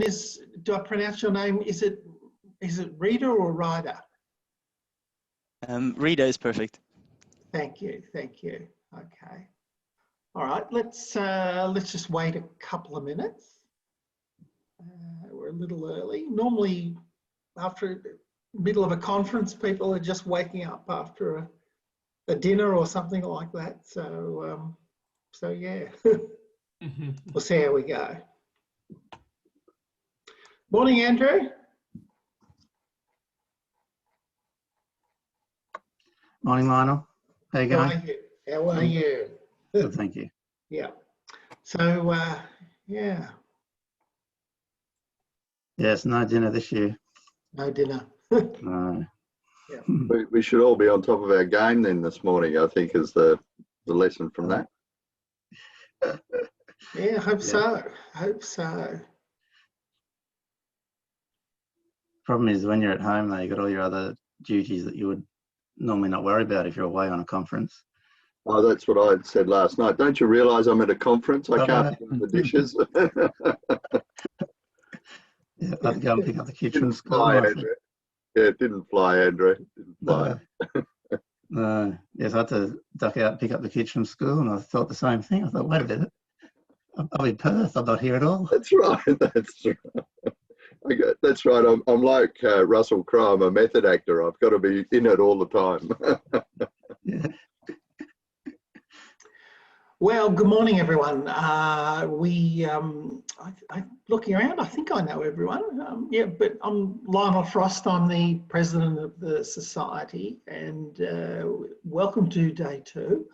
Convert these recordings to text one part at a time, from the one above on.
is, do I pronounce your name? Is it Rieder or Rieder? Rieder is perfect. Thank you, thank you. Okay. All right, let's just wait a couple of minutes. We're a little early. Normally, after the middle of a conference, people are just waking up after a dinner or something like that. So, so yeah, we'll see how we go. Morning, Andrew. Morning, Lionel. How you going? How are you? Good, thank you. Yeah. So, yeah. Yes, no dinner this year. No dinner. No. Yeah. We should all be on top of our game then this morning, I think, is the lesson from that. Yeah, I hope so. Hope so. Problem is, when you're at home, though, you got all your other duties that you would normally not worry about if you're away on a conference. Oh, that's what I said last night. Don't you realise I'm at a conference? I can't do the dishes. Yeah, I had to go and pick up the kids from school. Fly, Andrew. Yeah, it didn't fly, Andrew. It didn't fly. No. Yes, I had to duck out and pick up the kids from school, and I thought the same thing. I thought, wait a minute, I'm in Perth. I'm not here at all. That's right. That's right. That's right. I'm like Russell Crowe. I'm a method actor. I've got to be in it all the time. Yeah. Well, good morning, everyone. Looking around, I think I know everyone. Yeah, but I'm Lionel Frost. I'm the president of the society, and welcome to day 2.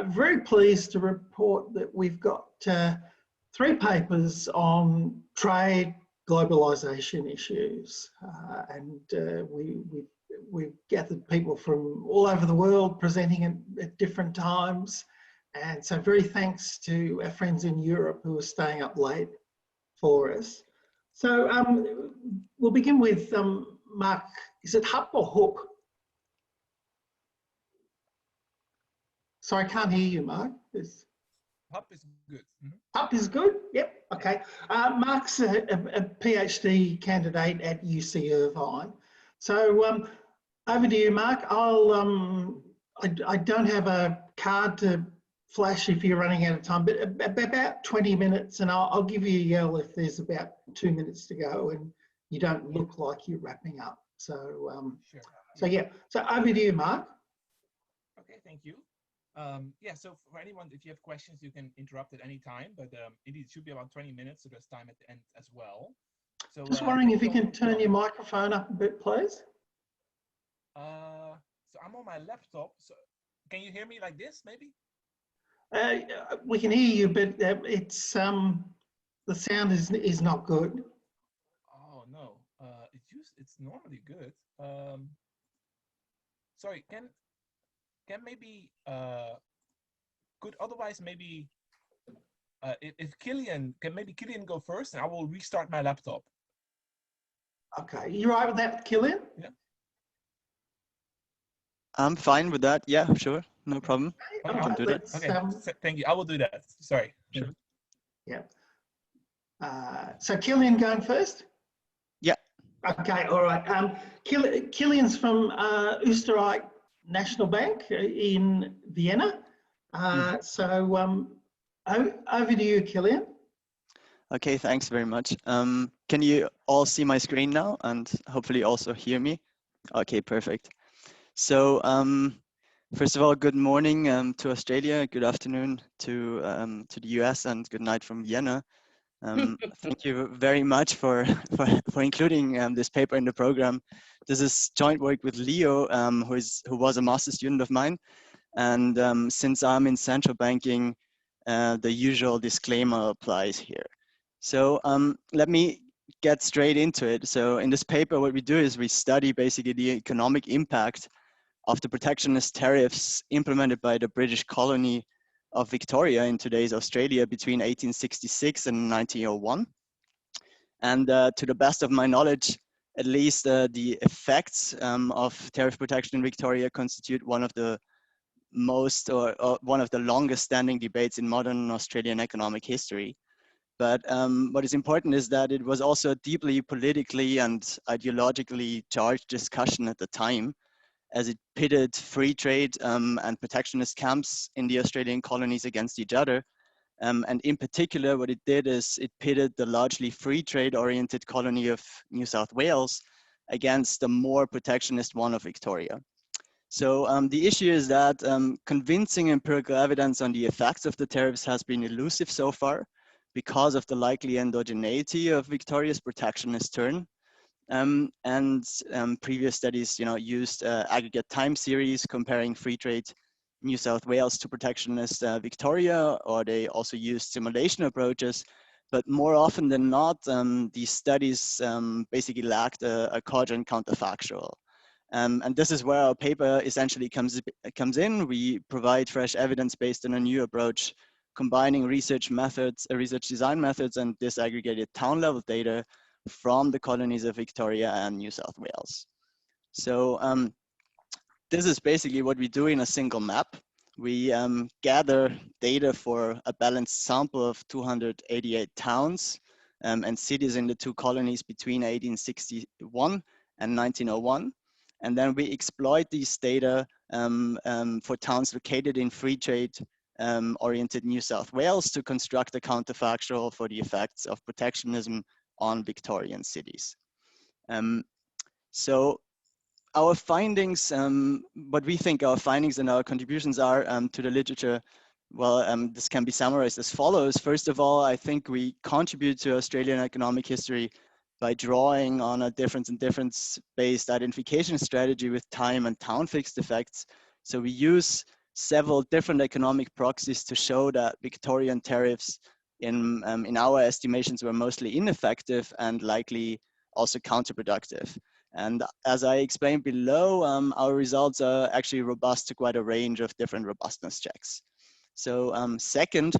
Very pleased to report that we've got 3 papers on trade, globalization issues, and we've gathered people from all over the world presenting at different times. And so very thanks to our friends in Europe who are staying up late for us. So we'll begin with Mark, is it Hupp or Hook? Sorry, I can't hear you, Mark. Hupp is good. Hupp is good? Yep, okay. Mark's a PhD candidate at UC Irvine. So over to you, Mark. I don't have a card to flash if you're running out of time, but about 20 minutes, and I'll give you a yell if there's about 2 minutes to go and you don't look like you're wrapping up. So, Sure. So yeah, so over to you, Mark. Okay, thank you. Yeah, so for anyone, if you have questions, you can interrupt at any time, but indeed it should be about 20 minutes, so there's time at the end as well. So just wondering if you can turn your microphone up a bit, please. So I'm on my laptop, so can you hear me like this, maybe? We can hear you, but it's the sound is not good. Oh no, it's normally good. Sorry, can maybe good. Otherwise, maybe if Kilian can go first, and I will restart my laptop. Okay, you right with that, Kilian? Yeah. I'm fine with that. Yeah, sure. No problem. Okay, I can do that. Okay, thank you. I will do that. Sorry. Sure. Yeah. So Kilian going first? Yeah. Okay, all right. Kilian's from Österreich National Bank in Vienna. So over to you, Kilian. Okay, thanks very much. Can you all see my screen now and hopefully also hear me? Okay, perfect. So first of all, good morning to Australia, good afternoon to the US, and good night from Vienna. Thank you very much for including this paper in the program. This is joint work with Leo, who was a master's student of mine. And since I'm in central banking, the usual disclaimer applies here. So let me get straight into it. So in this paper, what we do is we study basically the economic impact of the protectionist tariffs implemented by the British colony of Victoria in today's Australia between 1866 and 1901. And to the best of my knowledge, at least the effects of tariff protection in Victoria constitute one of the most or one of the longest standing debates in modern Australian economic history. But what is important is that it was also a deeply politically and ideologically charged discussion at the time, as it pitted free trade and protectionist camps in the Australian colonies against each other. And in particular, what it did is it pitted the largely free trade oriented colony of New South Wales against the more protectionist one of Victoria. So the issue is that convincing empirical evidence on the effects of the tariffs has been elusive so far because of the likely endogeneity of Victoria's protectionist turn. Previous studies, used aggregate time series comparing free trade New South Wales to protectionist Victoria, or they also used simulation approaches. But more often than not, these studies basically lacked a cogent counterfactual. And this is where our paper essentially comes in. We provide fresh evidence based on a new approach, combining research methods, research design methods, and disaggregated town level data from the colonies of Victoria and New South Wales. So this is basically what we do in a single map. We gather data for a balanced sample of 288 towns and cities in the two colonies between 1861 and 1901. And then we exploit these data for towns located in free trade oriented New South Wales to construct a counterfactual for the effects of protectionism on Victorian cities. So our findings, what we think our findings and our contributions are to the literature, well, this can be summarized as follows. First of all, I think we contribute to Australian economic history by drawing on a difference in difference-based identification strategy with time and town fixed effects. So we use several different economic proxies to show that Victorian tariffs in our estimations were mostly ineffective and likely also counterproductive. And as I explained below, our results are actually robust to quite a range of different robustness checks. So second,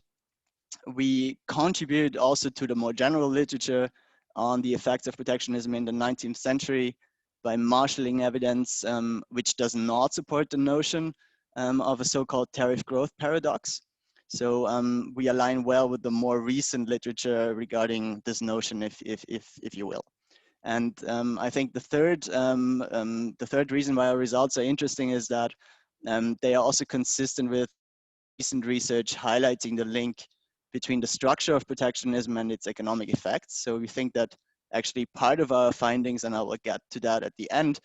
we contribute also to the more general literature on the effects of protectionism in the 19th century by marshalling evidence which does not support the notion of a so-called tariff growth paradox. So we align well with the more recent literature regarding this notion, if you will. And I think the third reason why our results are interesting is that they are also consistent with recent research highlighting the link between the structure of protectionism and its economic effects. So we think that actually part of our findings, and I will get to that at the end,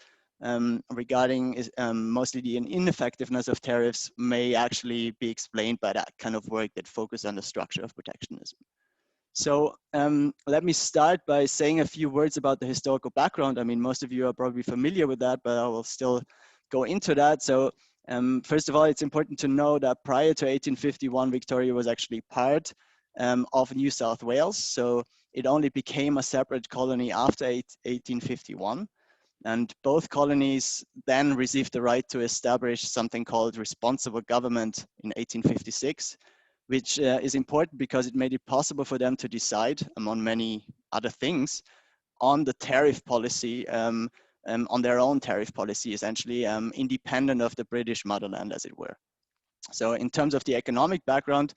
regarding mostly the ineffectiveness of tariffs may actually be explained by that kind of work that focus on the structure of protectionism. So let me start by saying a few words about the historical background. I mean, most of you are probably familiar with that, but I will still go into that. So first of all, it's important to know that prior to 1851, Victoria was actually part of New South Wales. So it only became a separate colony after 1851. And both colonies then received the right to establish something called responsible government in 1856, which is important because it made it possible for them to decide, among many other things, on the tariff policy, on their own tariff policy, essentially, independent of the British motherland, as it were. So in terms of the economic background,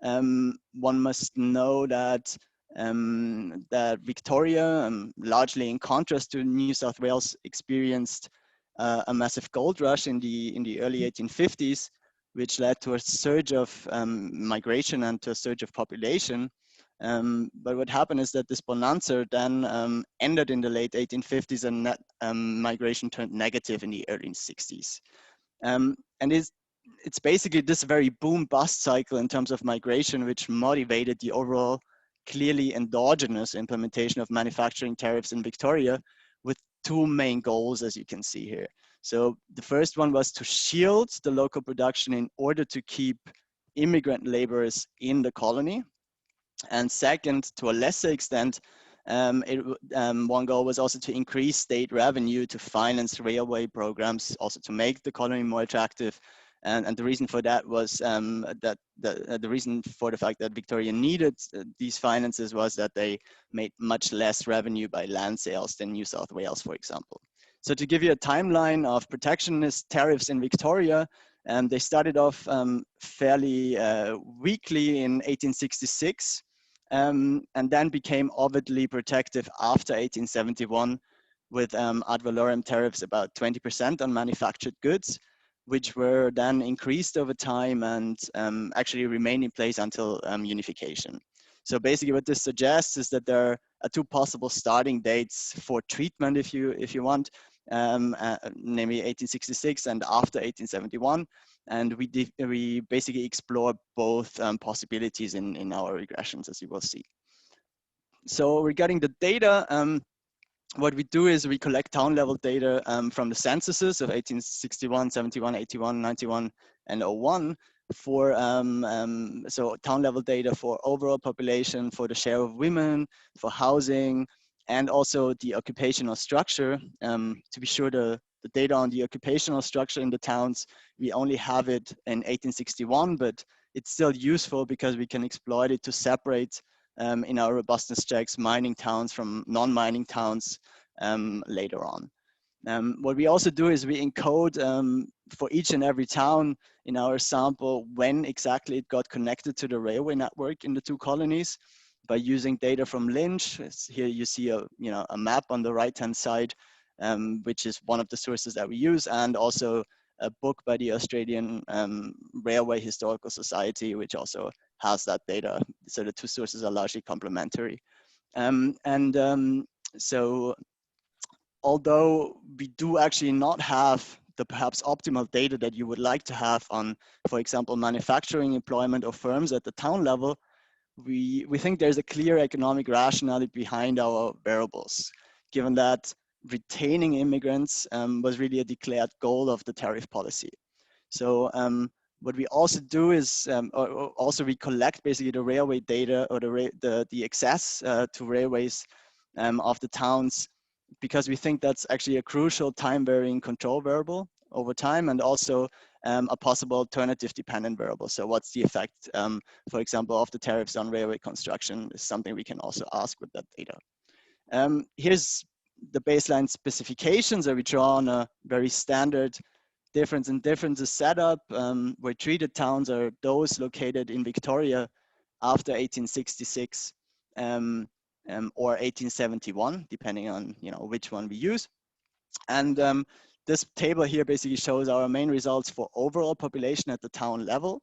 one must know that that Victoria, largely in contrast to New South Wales, experienced a massive gold rush in the early 1850s, which led to a surge of migration and to a surge of population. But what happened is that this bonanza then ended in the late 1850s, and that migration turned negative in the early 60s. And it's basically this very boom-bust cycle in terms of migration, which motivated the overall clearly endogenous implementation of manufacturing tariffs in Victoria with two main goals, as you can see here. So the first one was to shield the local production in order to keep immigrant laborers in the colony. And second, to a lesser extent, one goal was also to increase state revenue to finance railway programs, also to make the colony more attractive. And the reason for that was that the reason for the fact that Victoria needed these finances was that they made much less revenue by land sales than New South Wales, for example. So to give you a timeline of protectionist tariffs in Victoria, they started off fairly weakly in 1866. and then became overtly protective after 1871 with ad valorem tariffs about 20% on manufactured goods, which were then increased over time and actually remained in place until unification. So basically what this suggests is that there are two possible starting dates for treatment if you want, namely 1866 and after 1871. And we basically explore both possibilities in our regressions, as you will see. So regarding the data, what we do is we collect town level data from the censuses of 1861, 71, 81, 91, and 01 for so town level data for overall population, for the share of women, for housing, and also the occupational structure. To be sure, the data on the occupational structure in the towns, we only have it in 1861, but it's still useful because we can exploit it to separate in our robustness checks mining towns from non-mining towns later on. What we also do is we encode for each and every town in our sample when exactly it got connected to the railway network in the two colonies by using data from Lynch. Here you see a map on the right-hand side, which is one of the sources that we use, and also a book by the Australian Railway Historical Society, which also has that data. So the two sources are largely complementary. So although we do actually not have the perhaps optimal data that you would like to have on, for example, manufacturing employment of firms at the town level, we think there's a clear economic rationality behind our variables, given that retaining immigrants was really a declared goal of the tariff policy. So what we also do is also we collect basically the railway data or the access to railways of the towns, because we think that's actually a crucial time varying control variable over time, and also a possible alternative dependent variable. So what's the effect, for example, of the tariffs on railway construction is something we can also ask with that data. Here's the baseline specifications that we draw on a very standard difference in differences setup, where treated towns are those located in Victoria after 1866 or 1871, depending on which one we use. And this table here basically shows our main results for overall population at the town level.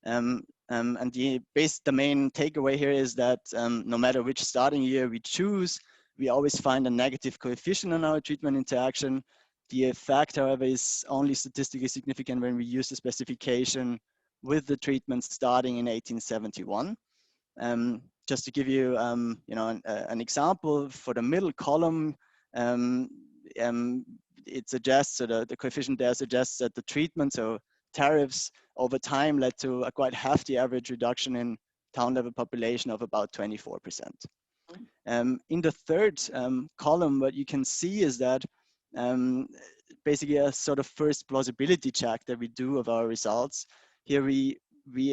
And the main takeaway here is that no matter which starting year we choose, we always find a negative coefficient in our treatment interaction. The effect, however, is only statistically significant when we use the specification with the treatment starting in 1871. Just to give you, an example, for the middle column, it suggests, so the coefficient there suggests that the treatment, so tariffs over time, led to a quite hefty average reduction in town level population of about 24%. In the third column, what you can see is that basically a sort of first plausibility check that we do of our results. Here we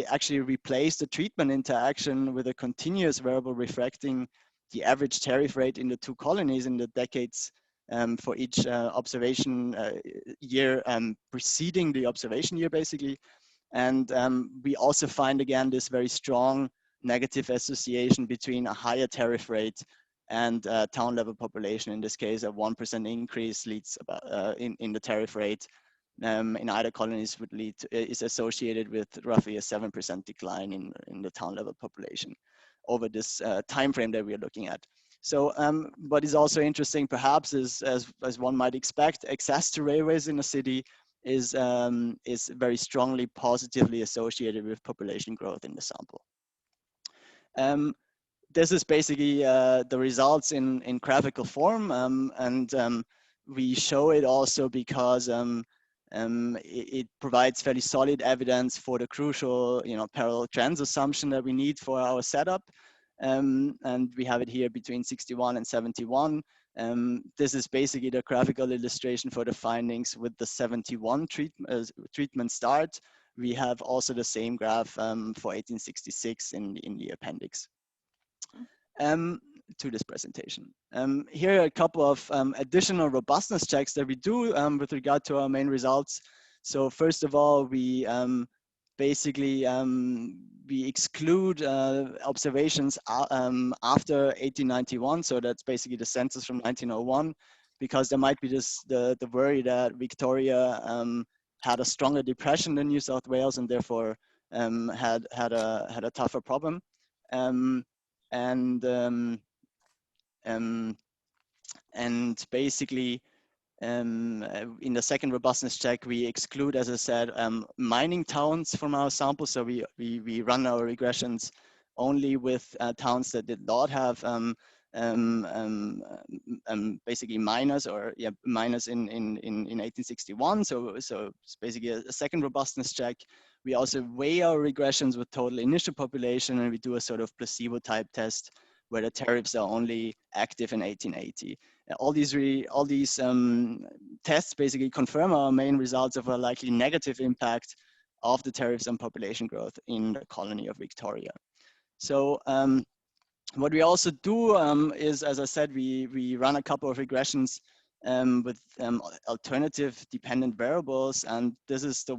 actually replace the treatment interaction with a continuous variable reflecting the average tariff rate in the two colonies in the decades for each observation year preceding the observation year, basically. And we also find, again, this very strong negative association between a higher tariff rate and town level population. In this case, a 1% increase leads about in the tariff rate in either colonies would lead to, is associated with roughly a 7% decline in the town level population over this time frame that we are looking at. So what is also interesting perhaps is, as one might expect, access to railways in a city is very strongly positively associated with population growth in the sample. This is basically the results in graphical form, and we show it also because it provides fairly solid evidence for the crucial, parallel trends assumption that we need for our setup. And we have it here between 61 and 71. This is basically the graphical illustration for the findings with the 71 treatment start. We have also the same graph for 1866 in the appendix to this presentation. Here are a couple of additional robustness checks that we do with regard to our main results. So first of all, we basically we exclude observations after 1891, so that's basically the census from 1901, because there might be the worry that Victoria had a stronger depression than New South Wales and therefore had a tougher problem, and basically in the second robustness check, we exclude, as I said, mining towns from our sample. So we run our regressions only with towns that did not have basically miners, or miners in 1861. So it's basically a second robustness check. We also weigh our regressions with total initial population, and we do a sort of placebo type test where the tariffs are only active in 1880. All these tests basically confirm our main results of a likely negative impact of the tariffs on population growth in the colony of Victoria. So what we also do is, as I said, we run a couple of regressions with alternative dependent variables, and this is the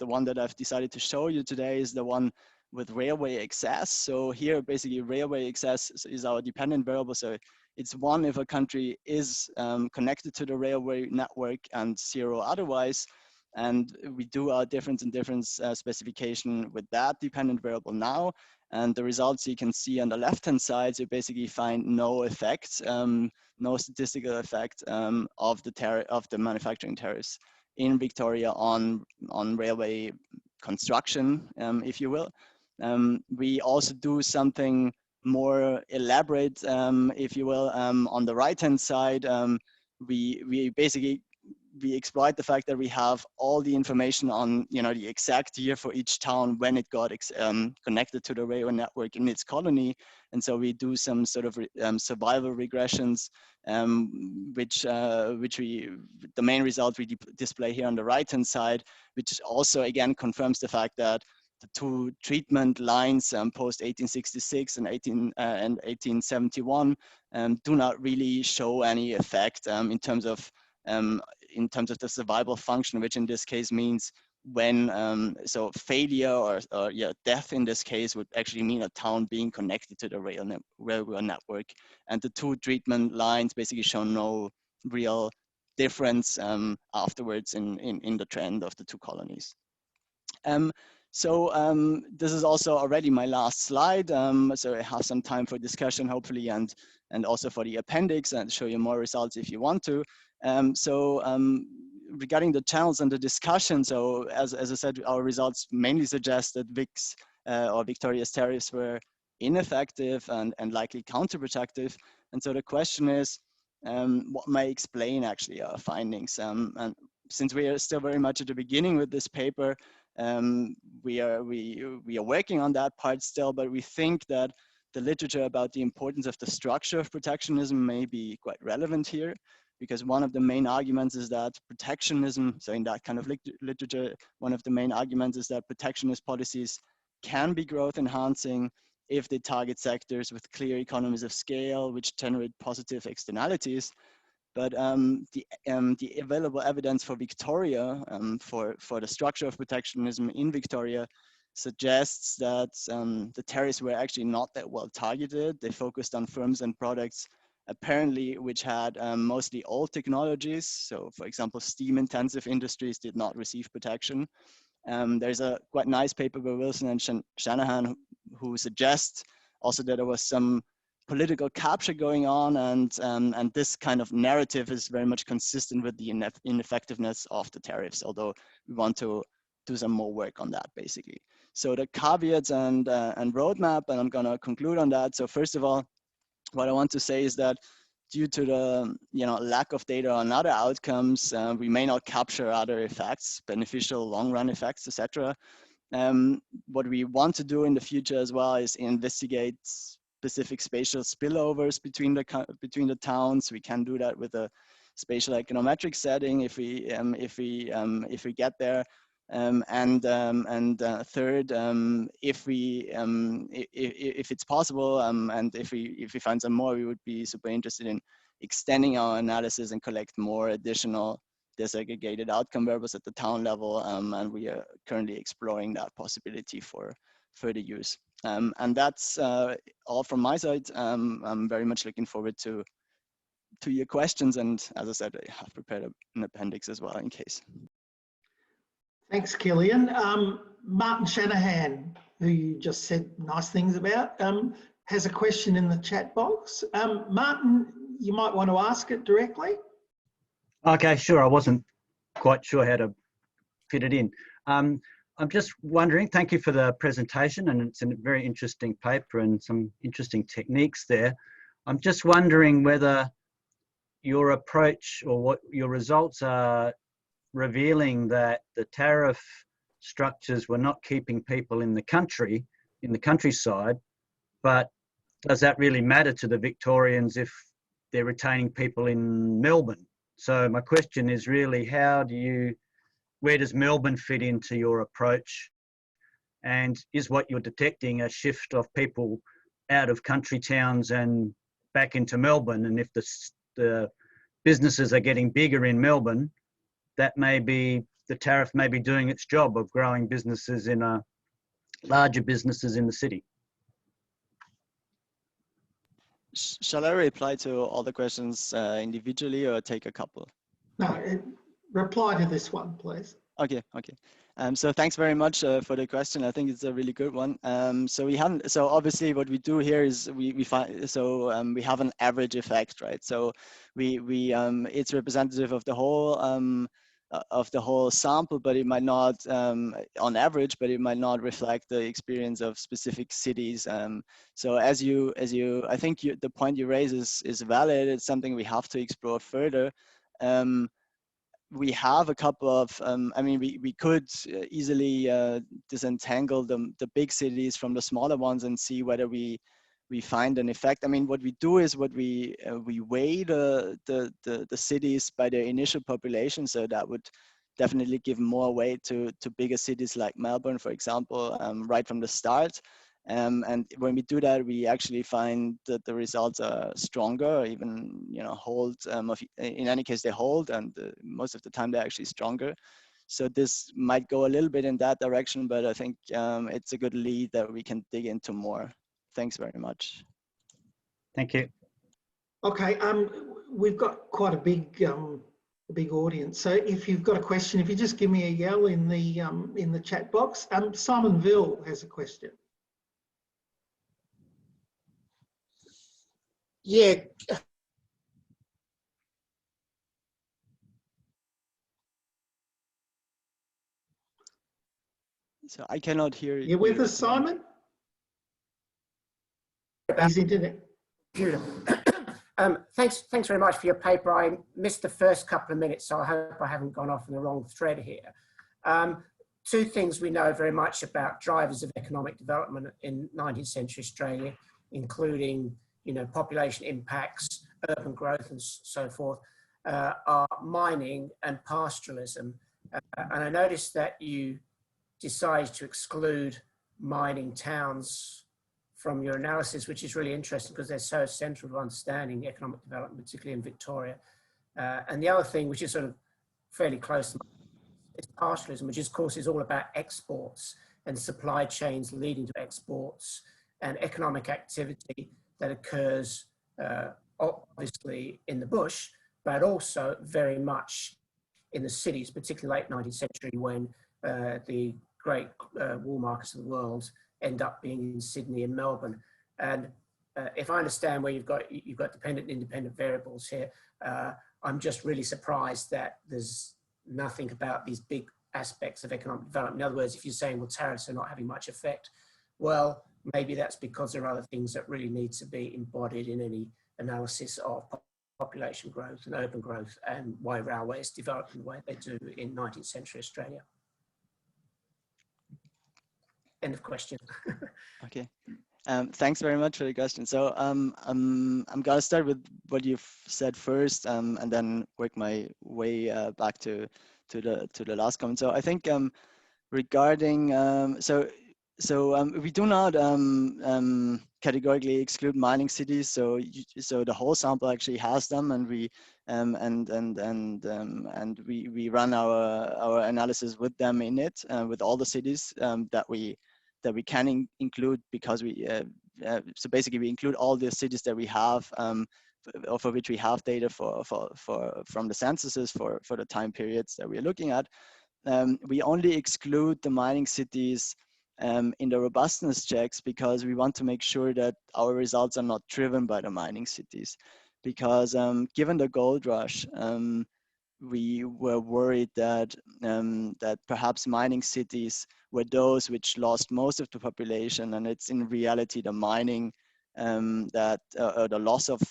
one that I've decided to show you today, is the one with railway access. So here basically railway access is our dependent variable. So it's one if a country is connected to the railway network and zero otherwise. And we do our difference in difference specification with that dependent variable now. And the results you can see on the left-hand side, so you basically find no effect, no statistical effect of the manufacturing tariffs in Victoria on railway construction, if you will. We also do something more elaborate, if you will, on the right-hand side. We basically exploit the fact that we have all the information on the exact year for each town when it got connected to the railway network in its colony, and so we do some sort of survival regressions, which the main result we display here on the right-hand side, which also again confirms the fact that the two treatment lines post 1866 and 1871 do not really show any effect in terms of the survival function, which in this case means when so failure or death in this case would actually mean a town being connected to the railway network, and the two treatment lines basically show no real difference afterwards in the trend of the two colonies. So this is also already my last slide. So I have some time for discussion, hopefully, and also for the appendix, and show you more results if you want to. Regarding the channels and the discussion, so as I said, our results mainly suggest that VIC's or Victoria's tariffs were ineffective and likely counterproductive. And so the question is, what may explain actually our findings? And since we are still very much at the beginning with this paper, we are working on that part still, but we think that the literature about the importance of the structure of protectionism may be quite relevant here, because one of the main arguments is that protectionism, so in that kind of literature, one of the main arguments is that protectionist policies can be growth enhancing if they target sectors with clear economies of scale, which generate positive externalities. But the available evidence for Victoria, for the structure of protectionism in Victoria, suggests that the tariffs were actually not that well targeted. They focused on firms and products apparently which had mostly old technologies. So for example, steam intensive industries did not receive protection. There's a quite nice paper by Wilson and Shanahan who suggests also that there was some political capture going on, and this kind of narrative is very much consistent with the ineffectiveness of the tariffs, although we want to do some more work on that basically. So the caveats and roadmap, and I'm gonna conclude on that. So first of all, what I want to say is that due to the lack of data on other outcomes, we may not capture other effects, beneficial long-run effects, etc. What we want to do in the future as well is investigate specific spatial spillovers between the towns. We can do that with a spatial econometric setting if we get there. Third, if it's possible, and if we find some more, we would be super interested in extending our analysis and collect more additional disaggregated outcome variables at the town level, and we are currently exploring that possibility for further use. And that's all from my side. I'm very much looking forward to your questions, and as I said, I have prepared an appendix as well in case. Thanks, Kilian. Martin Shanahan, who you just said nice things about, has a question in the chat box. Martin, you might want to ask it directly. Okay, sure. I wasn't quite sure how to fit it in. I'm just wondering, thank you for the presentation, and it's a very interesting paper and some interesting techniques there. I'm just wondering whether your approach or what your results are revealing that the tariff structures were not keeping people in the countryside, but does that really matter to the Victorians if they're retaining people in Melbourne? So my question is really, where does Melbourne fit into your approach? And is what you're detecting a shift of people out of country towns and back into Melbourne? And if the businesses are getting bigger in Melbourne, that may be, the tariff may be doing its job of growing businesses larger businesses in the city. Shall I reply to all the questions individually or take a couple? No, reply to this one, please. Okay. So thanks very much for the question. I think it's a really good one. So obviously what we do here is we have an average effect, right? So it's representative of the whole sample, but it might not on average, but it might not reflect the experience of specific cities. So I think the point you raise is valid. It's something we have to explore further. We have a couple of, we could easily disentangle the big cities from the smaller ones and see whether we find an effect. I mean, what we do is we weigh the cities by their initial population, so that would definitely give more weight to bigger cities like Melbourne, for example, right from the start. And when we do that, we actually find that the results are stronger, even hold. In any case, they hold, and most of the time they're actually stronger. So this might go a little bit in that direction, but I think it's a good lead that we can dig into more. Thanks very much. Thank you. Okay, we've got quite a big audience. So if you've got a question, if you just give me a yell in the chat box. Simon Ville has a question. Yeah. So I cannot hear you. You with us, Simon? His internet. Thanks very much for your paper. I missed the first couple of minutes, so I hope I haven't gone off on the wrong thread here. Two things we know very much about drivers of economic development in 19th century Australia, including population impacts, urban growth, and so forth, are mining and pastoralism. And I noticed that you decided to exclude mining towns from your analysis, which is really interesting because they're so central to understanding economic development, particularly in Victoria. And the other thing, which is sort of fairly close to is pastoralism, which of course is all about exports and supply chains leading to exports and economic activity that occurs obviously in the bush, but also very much in the cities, particularly late 19th century when the great wool markets of the world end up being in Sydney and Melbourne. And if I understand where you've got dependent and independent variables here, I'm just really surprised that there's nothing about these big aspects of economic development. In other words, if you're saying, well, tariffs are not having much effect, well, maybe that's because there are other things that really need to be embodied in any analysis of population growth and urban growth and why railways develop in the way they do in 19th century Australia. End of question. Okay. Thanks very much for the question. So I'm gonna start with what you've said first, and then work my way back to the last comment. So I think regarding we do not categorically exclude mining cities, so so the whole sample actually has them, and we we run our analysis with them in it, with all the cities that we can include, because we so basically we include all the cities that we have for which we have data from the censuses for the time periods that we're looking at. We only exclude the mining cities in the robustness checks, because we want to make sure that our results are not driven by the mining cities. Because given the gold rush, we were worried that that perhaps mining cities were those which lost most of the population, and it's in reality the mining that the loss of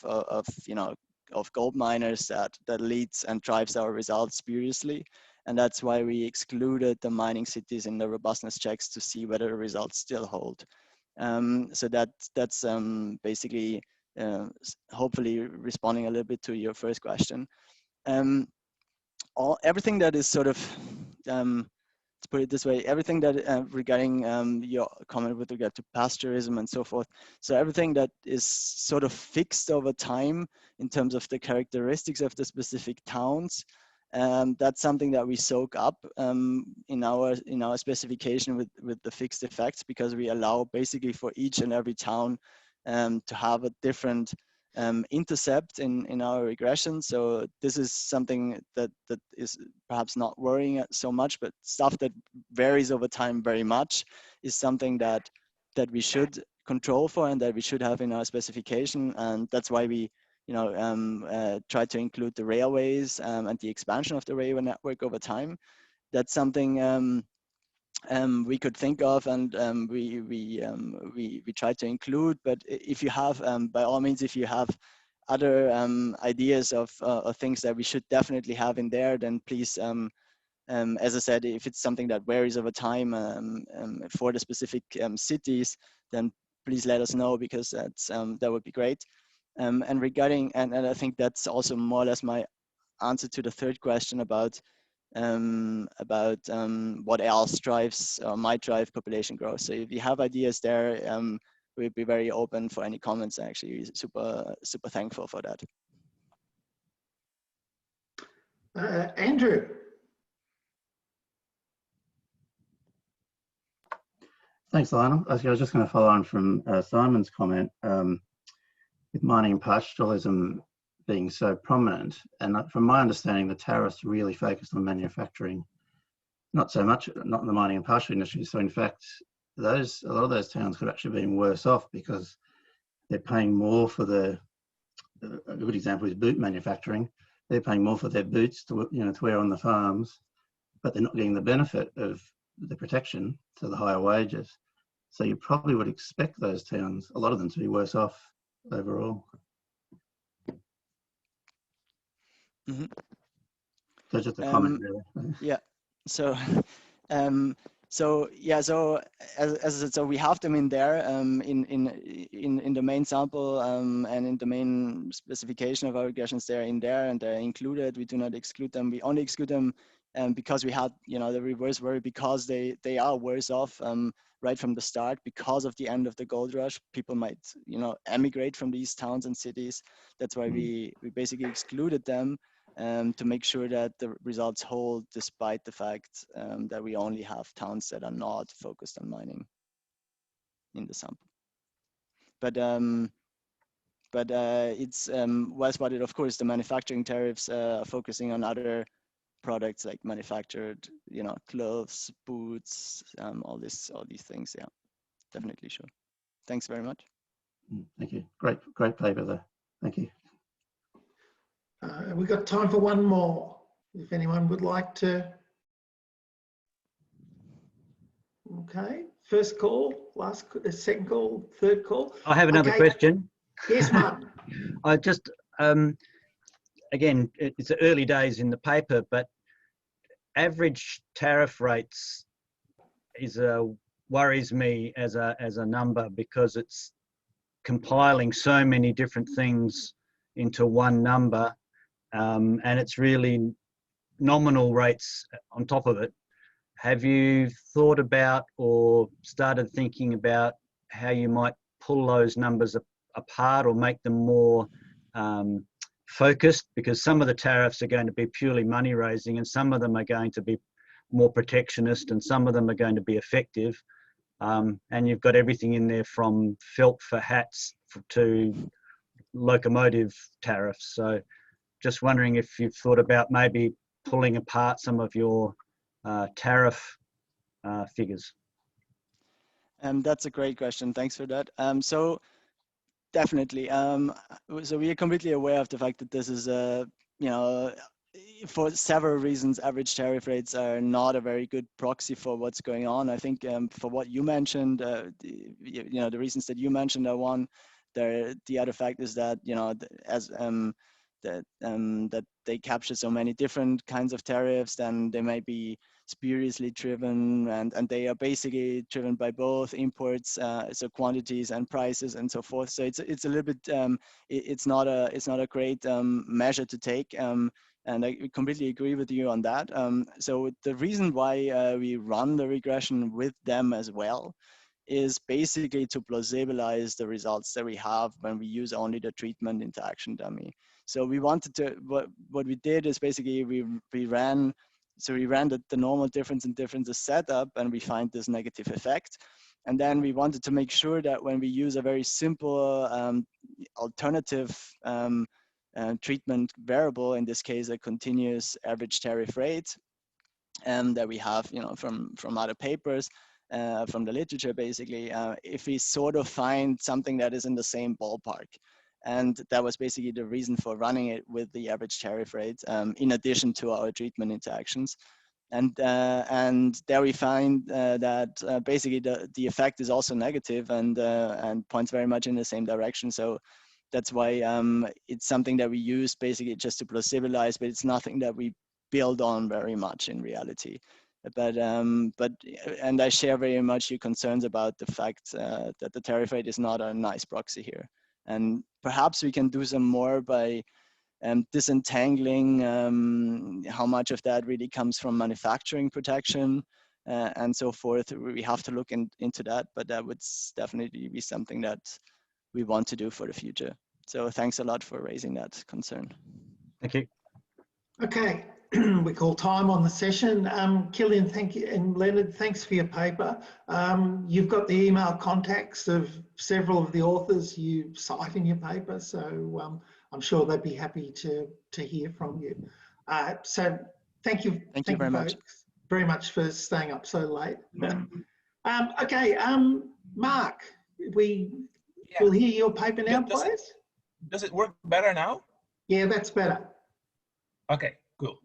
gold miners that leads and drives our results spuriously. And that's why we excluded the mining cities in the robustness checks, to see whether the results still hold. So that's basically hopefully responding a little bit to your first question. Everything that is sort of, let's put it this way, everything that regarding your comment with regard to pastorism and so forth. So everything that is sort of fixed over time in terms of the characteristics of the specific towns, that's something that we soak up in our specification with the fixed effects, because we allow basically for each and every town to have a different intercept in our regression. So this is something that is perhaps not worrying so much, but stuff that varies over time very much is something that we should control for, and that we should have in our specification. And that's why we try to include the railways and the expansion of the railway network over time. That's something we could think of, and we try to include. But if you have, by all means, if you have other ideas of things that we should definitely have in there, then please, as I said, if it's something that varies over time for the specific cities, then please let us know, because that would be great. And regarding, and I think that's also more or less my answer to the third question about what else drives or might drive population growth. So if you have ideas there, we'd be very open for any comments. Actually, super thankful for that. Andrew. Thanks, Lionel. I was just going to follow on from Simon's comment. With mining and pastoralism being so prominent, and from my understanding, the tariffs really focused on manufacturing, not so much, not in the mining and pastoral industry. So in fact, a lot of those towns could actually be worse off, because they're paying more for a good example is boot manufacturing. They're paying more for their boots to wear on the farms, but they're not getting the benefit of the protection, to the higher wages. So you probably would expect those towns, a lot of them, to be worse off overall. Mm-hmm. So just a comment really. Yeah. So so as I said, so we have them in there in the main sample and in the main specification of our regressions. They're in there and they're included. We do not exclude them. We only exclude them because we had the reverse worry, because they are worse off right from the start, because of the end of the gold rush. People might emigrate from these towns and cities. That's why we basically excluded them. To make sure that the results hold, despite the fact that we only have towns that are not focused on mining in the sample. But it's well spotted. Of course, the manufacturing tariffs are focusing on other products like manufactured, clothes, boots, all these things. Yeah, definitely, sure. Thanks very much. Thank you. Great paper there. Thank you. We've got time for one more, if anyone would like to. Okay, first call, second call, third call. I have another question. Yes, Martin. I just, again, it's early days in the paper, but average tariff rates worries me as a number, because it's compiling so many different things into one number. And it's really nominal rates on top of it. Have you thought about or started thinking about how you might pull those numbers apart or make them more focused? Because some of the tariffs are going to be purely money raising, and some of them are going to be more protectionist, and some of them are going to be effective. And you've got everything in there from felt for hats to locomotive tariffs. So just wondering if you've thought about maybe pulling apart some of your tariff figures. That's a great question. Thanks for that. So definitely. So we are completely aware of the fact that this is for several reasons, average tariff rates are not a very good proxy for what's going on. I think for what you mentioned, the reasons that you mentioned are one. The other fact is that that they capture so many different kinds of tariffs, then they may be spuriously driven, and they are basically driven by both imports, so quantities and prices and so forth. So it's a little bit it's not a great measure to take. And I completely agree with you on that. So the reason why we run the regression with them as well is basically to plausibilize the results that we have when we use only the treatment interaction dummy. So we wanted to, what we did is basically we ran the normal difference in differences setup, and we find this negative effect. And then we wanted to make sure that when we use a very simple alternative treatment variable, in this case a continuous average tariff rate, that we have from other papers, from the literature basically, if we sort of find something that is in the same ballpark. And that was basically the reason for running it with the average tariff rate, in addition to our treatment interactions. And there we find that basically the effect is also negative and points very much in the same direction. So that's why it's something that we use basically just to plausibilize, but it's nothing that we build on very much in reality. But I share very much your concerns about the fact that the tariff rate is not a nice proxy here. And perhaps we can do some more by disentangling how much of that really comes from manufacturing protection and so forth. We have to look into that, but that would definitely be something that we want to do for the future. So thanks a lot for raising that concern. Thank you. Okay, we call time on the session. Kilian, thank you, and Leonard, thanks for your paper. You've got the email contacts of several of the authors you cite in your paper, so I'm sure they'd be happy to hear from you. So thank you very much for staying up so late. Okay, Mark, we'll hear your paper now, please. Does it work better now? Yeah, that's better. Okay, cool.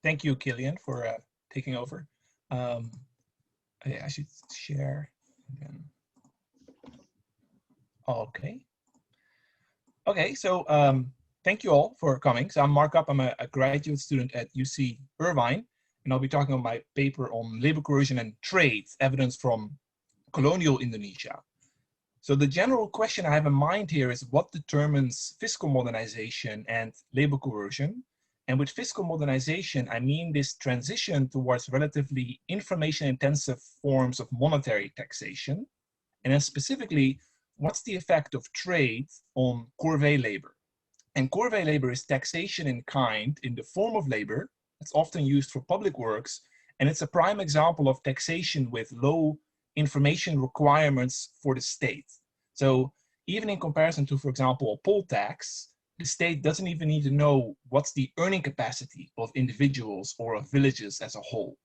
Thank you, Kilian, for taking over. I should share again. Okay. Okay, so thank you all for coming. So I'm Mark Up. I'm a graduate student at UC Irvine, and I'll be talking about my paper on labor coercion and trade, evidence from colonial Indonesia. So the general question I have in mind here is what determines fiscal modernization and labor coercion? And with fiscal modernization, I mean this transition towards relatively information-intensive forms of monetary taxation. And then specifically, what's the effect of trade on Corvée labor? And Corvée labor is taxation in kind in the form of labor. It's often used for public works, and it's a prime example of taxation with low information requirements for the state. So even in comparison to, for example, a poll tax, the state doesn't even need to know what's the earning capacity of individuals or of villages as a whole.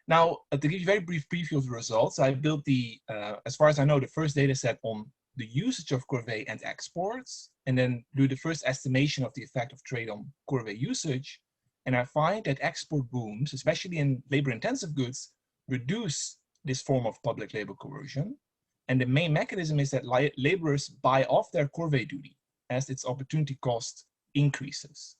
Now, to give you a very brief preview of the results, I built as far as I know, the first data set on the usage of Corvée and exports, and then do the first estimation of the effect of trade on Corvée usage. And I find that export booms, especially in labor-intensive goods, reduce this form of public labor coercion. And the main mechanism is that laborers buy off their Corvée duty as its opportunity cost increases.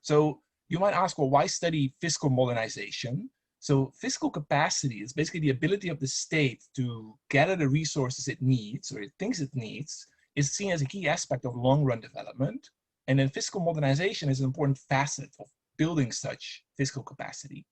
So you might ask, well, why study fiscal modernization? So fiscal capacity is basically the ability of the state to gather the resources it needs, or it thinks it needs, is seen as a key aspect of long-run development. And then fiscal modernization is an important facet of building such fiscal capacity.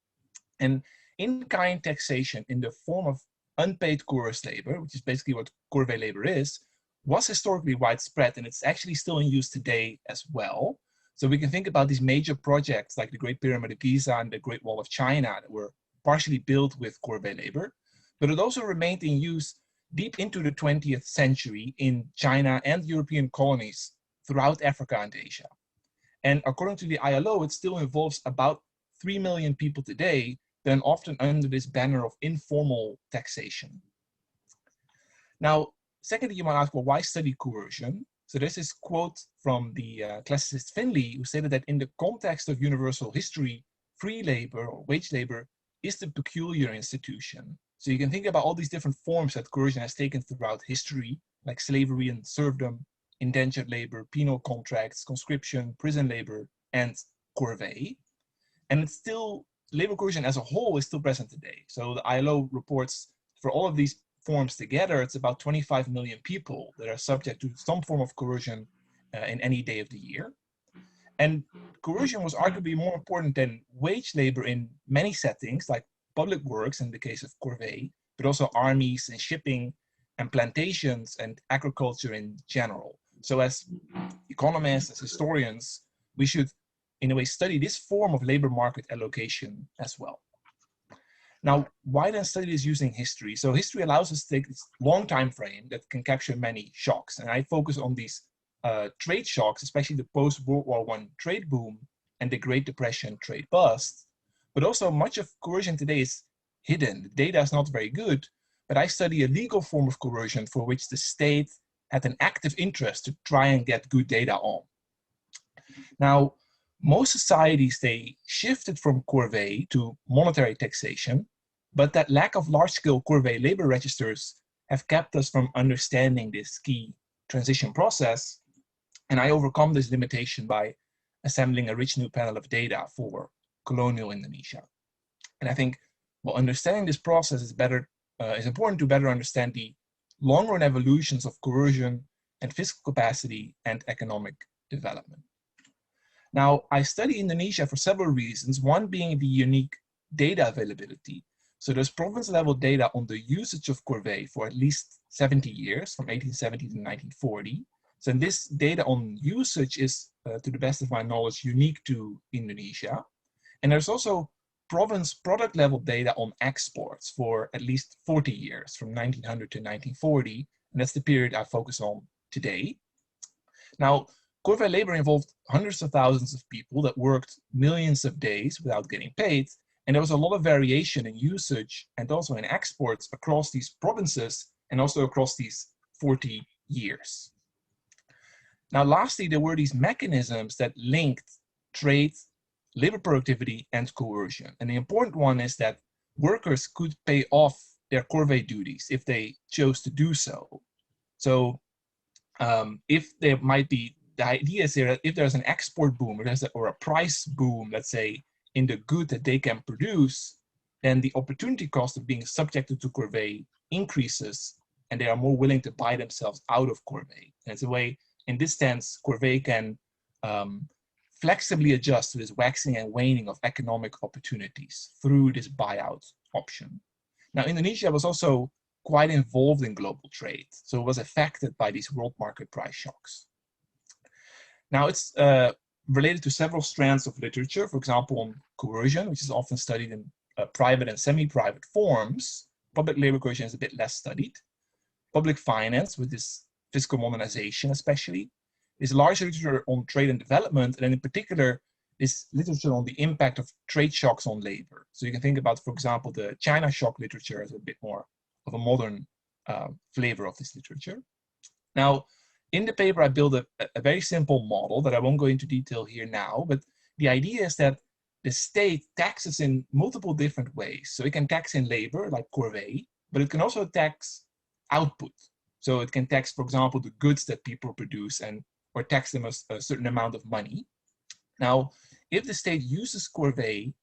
And in-kind taxation in the form of unpaid coerced labor, which is basically what Corvée labor is, was historically widespread, and it's actually still in use today as well. So we can think about these major projects like the Great Pyramid of Giza and the Great Wall of China that were partially built with Corvée labor, but it also remained in use deep into the 20th century in China and European colonies throughout Africa and Asia. And according to the ILO, it still involves about 3 million people today, then often under this banner of informal taxation. Now, secondly, you might ask, well, why study coercion? So this is a quote from the classicist Finley, who stated that in the context of universal history, free labor or wage labor is the peculiar institution. So you can think about all these different forms that coercion has taken throughout history, like slavery and serfdom, indentured labor, penal contracts, conscription, prison labor, and corvée. And it's still, labor coercion as a whole is still present today. So the ILO reports for all of these forms together, it's about 25 million people that are subject to some form of coercion in any day of the year. And coercion was arguably more important than wage labor in many settings, like public works in the case of Corvée, but also armies and shipping and plantations and agriculture in general. So as economists, as historians, we should in a way study this form of labor market allocation as well. Now, why then study this using history? So history allows us to take this long time frame that can capture many shocks. And I focus on these trade shocks, especially the post-World War I trade boom and the Great Depression trade bust. But also much of coercion today is hidden. The data is not very good, but I study a legal form of coercion for which the state had an active interest to try and get good data on. Now, most societies, they shifted from corvée to monetary taxation, but that lack of large-scale corvée labor registers have kept us from understanding this key transition process. And I overcome this limitation by assembling a rich new panel of data for colonial Indonesia. And I think, well, understanding this process is important to better understand the long-run evolutions of coercion and fiscal capacity and economic development. Now, I study Indonesia for several reasons, one being the unique data availability. So there's province-level data on the usage of corvée for at least 70 years, from 1870 to 1940. So this data on usage is, to the best of my knowledge, unique to Indonesia. And there's also province product level data on exports for at least 40 years, from 1900 to 1940. And that's the period I focus on today. Now, corvée labor involved hundreds of thousands of people that worked millions of days without getting paid. And there was a lot of variation in usage and also in exports across these provinces and also across these 40 years. Now, lastly, there were these mechanisms that linked trade, labor productivity, and coercion. And the important one is that workers could pay off their corvée duties if they chose to do so. So if there might be, the idea is here that if there's an export boom or a price boom, let's say, in the good that they can produce, then the opportunity cost of being subjected to corvée increases, and they are more willing to buy themselves out of corvée. And it's a way, in this sense, corvée can flexibly adjust to this waxing and waning of economic opportunities through this buyout option. Now, Indonesia was also quite involved in global trade, so it was affected by these world market price shocks. Now, it's related to several strands of literature, for example, on coercion, which is often studied in private and semi-private forms. Public labor coercion is a bit less studied. Public finance, with this fiscal modernization especially, is large literature on trade and development, and then in particular, this literature on the impact of trade shocks on labor. So you can think about, for example, the China shock literature as a bit more of a modern flavor of this literature. Now, in the paper, I build a very simple model that I won't go into detail here now, but the idea is that the state taxes in multiple different ways. So it can tax in labor, like corvée, but it can also tax output. So it can tax, for example, the goods that people produce or tax them a certain amount of money. Now, if the state uses corvée,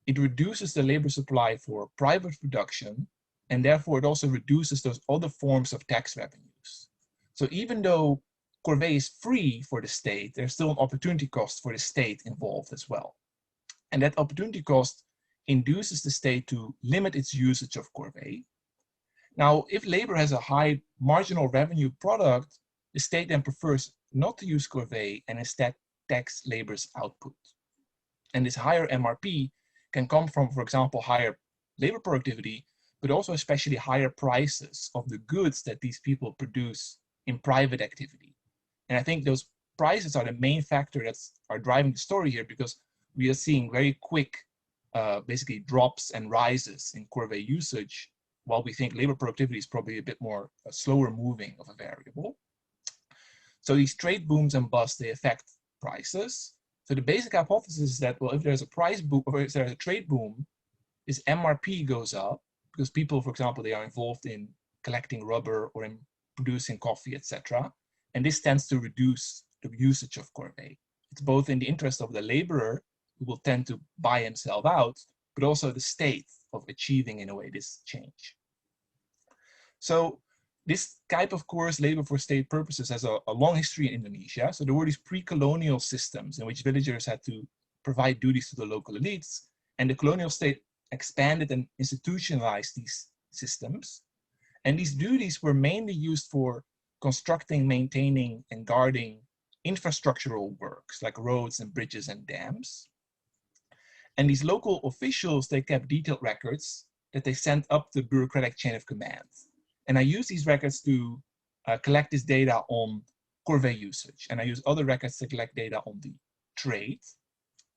it reduces the labor supply for private production, and therefore it also reduces those other forms of tax revenues. So even though corvée is free for the state, there's still an opportunity cost for the state involved as well. And that opportunity cost induces the state to limit its usage of corvée. Now, if labor has a high marginal revenue product, the state then prefers not to use Corvée and instead tax labor's output. And this higher MRP can come from, for example, higher labor productivity, but also especially higher prices of the goods that these people produce in private activity. And I think those prices are the main factor that's driving the story here, because we are seeing very quick, basically drops and rises in Corvée usage, while we think labor productivity is probably a bit more slower moving of a variable. So these trade booms and busts, they affect prices. So the basic hypothesis is that, well, if there's a price boom, or if there's a trade boom, this MRP goes up because people, for example, they are involved in collecting rubber or in producing coffee, etc. And this tends to reduce the usage of Corvée. It's both in the interest of the laborer, who will tend to buy himself out, but also the state of achieving, in a way, this change. So this type of coerced labor for state purposes has a long history in Indonesia. So there were these pre-colonial systems in which villagers had to provide duties to the local elites, and the colonial state expanded and institutionalized these systems. And these duties were mainly used for constructing, maintaining, and guarding infrastructural works like roads and bridges and dams. And these local officials, they kept detailed records that they sent up the bureaucratic chain of command. And I use these records to collect this data on Corvée usage. And I use other records to collect data on the trade.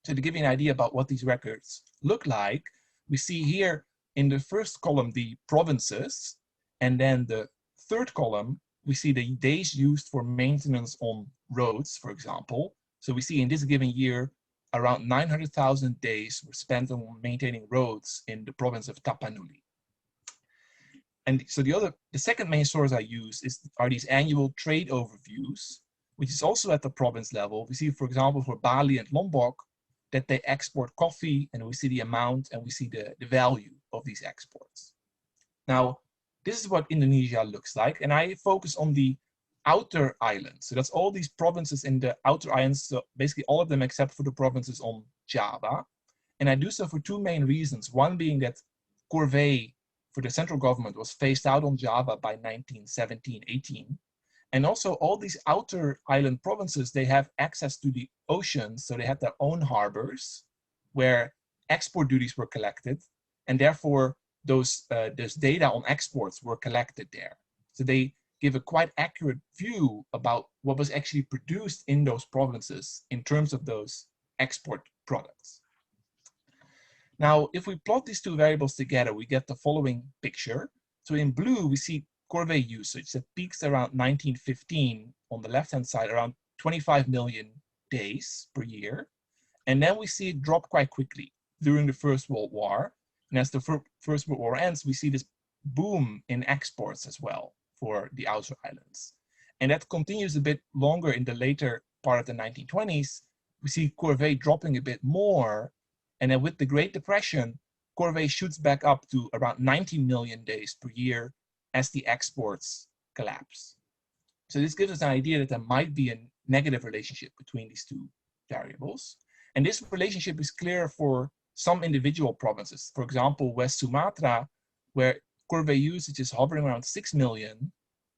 So to give you an idea about what these records look like, we see here in the first column the provinces, and then the third column, we see the days used for maintenance on roads, for example. So we see in this given year, around 900,000 days were spent on maintaining roads in the province of Tapanuli. And so the second main source I use are these annual trade overviews, which is also at the province level. We see, for example, for Bali and Lombok, that they export coffee, and we see the amount and we see the value of these exports. Now, this is what Indonesia looks like, and I focus on the outer islands. So that's all these provinces in the outer islands, so basically all of them except for the provinces on Java. And I do so for two main reasons. One being that Corvée for the central government was phased out on Java by 1917-18. And also all these outer island provinces, they have access to the ocean, so they have their own harbors where export duties were collected, and therefore those data on exports were collected there. So they give a quite accurate view about what was actually produced in those provinces in terms of those export products. Now, if we plot these two variables together, we get the following picture. So in blue, we see Corvée usage that peaks around 1915 on the left-hand side, around 25 million days per year. And then we see it drop quite quickly during the First World War. And as the First World War ends, we see this boom in exports as well for the outer islands. And that continues a bit longer in the later part of the 1920s. We see Corvée dropping a bit more. And then with the Great Depression, Corvée shoots back up to around 90 million days per year as the exports collapse. So this gives us an idea that there might be a negative relationship between these two variables. And this relationship is clear for some individual provinces. For example, West Sumatra, where Corvée usage is hovering around 6 million,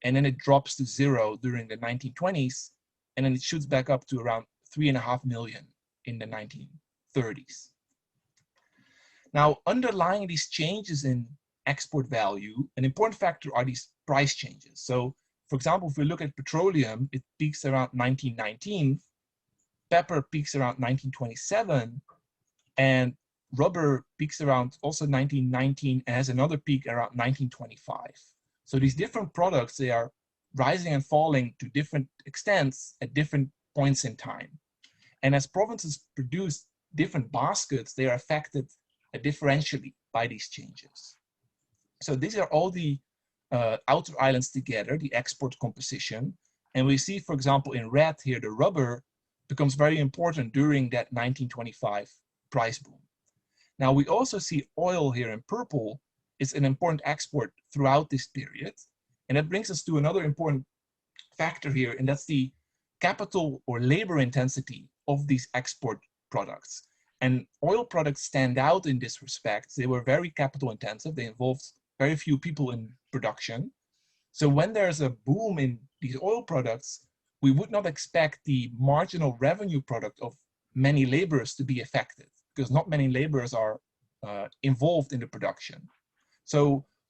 and then it drops to 0 during the 1920s, and then it shoots back up to around 3.5 million in the 1930s. Now, underlying these changes in export value, an important factor are these price changes. So, for example, if we look at petroleum, it peaks around 1919, pepper peaks around 1927, and rubber peaks around also 1919 and has another peak around 1925. So these different products, they are rising and falling to different extents at different points in time. And as provinces produce different baskets, they are affected differentially by these changes. So these are all the outer islands together, the export composition. And we see, for example, in red here, the rubber becomes very important during that 1925 price boom. Now we also see oil here in purple is an important export throughout this period. And that brings us to another important factor here, and that's the capital or labor intensity of these export products. And oil products stand out in this respect. They were very capital intensive. They involved very few people in production. So when there's a boom in these oil products, we would not expect the marginal revenue product of many laborers to be affected, because not many laborers are involved in the production. So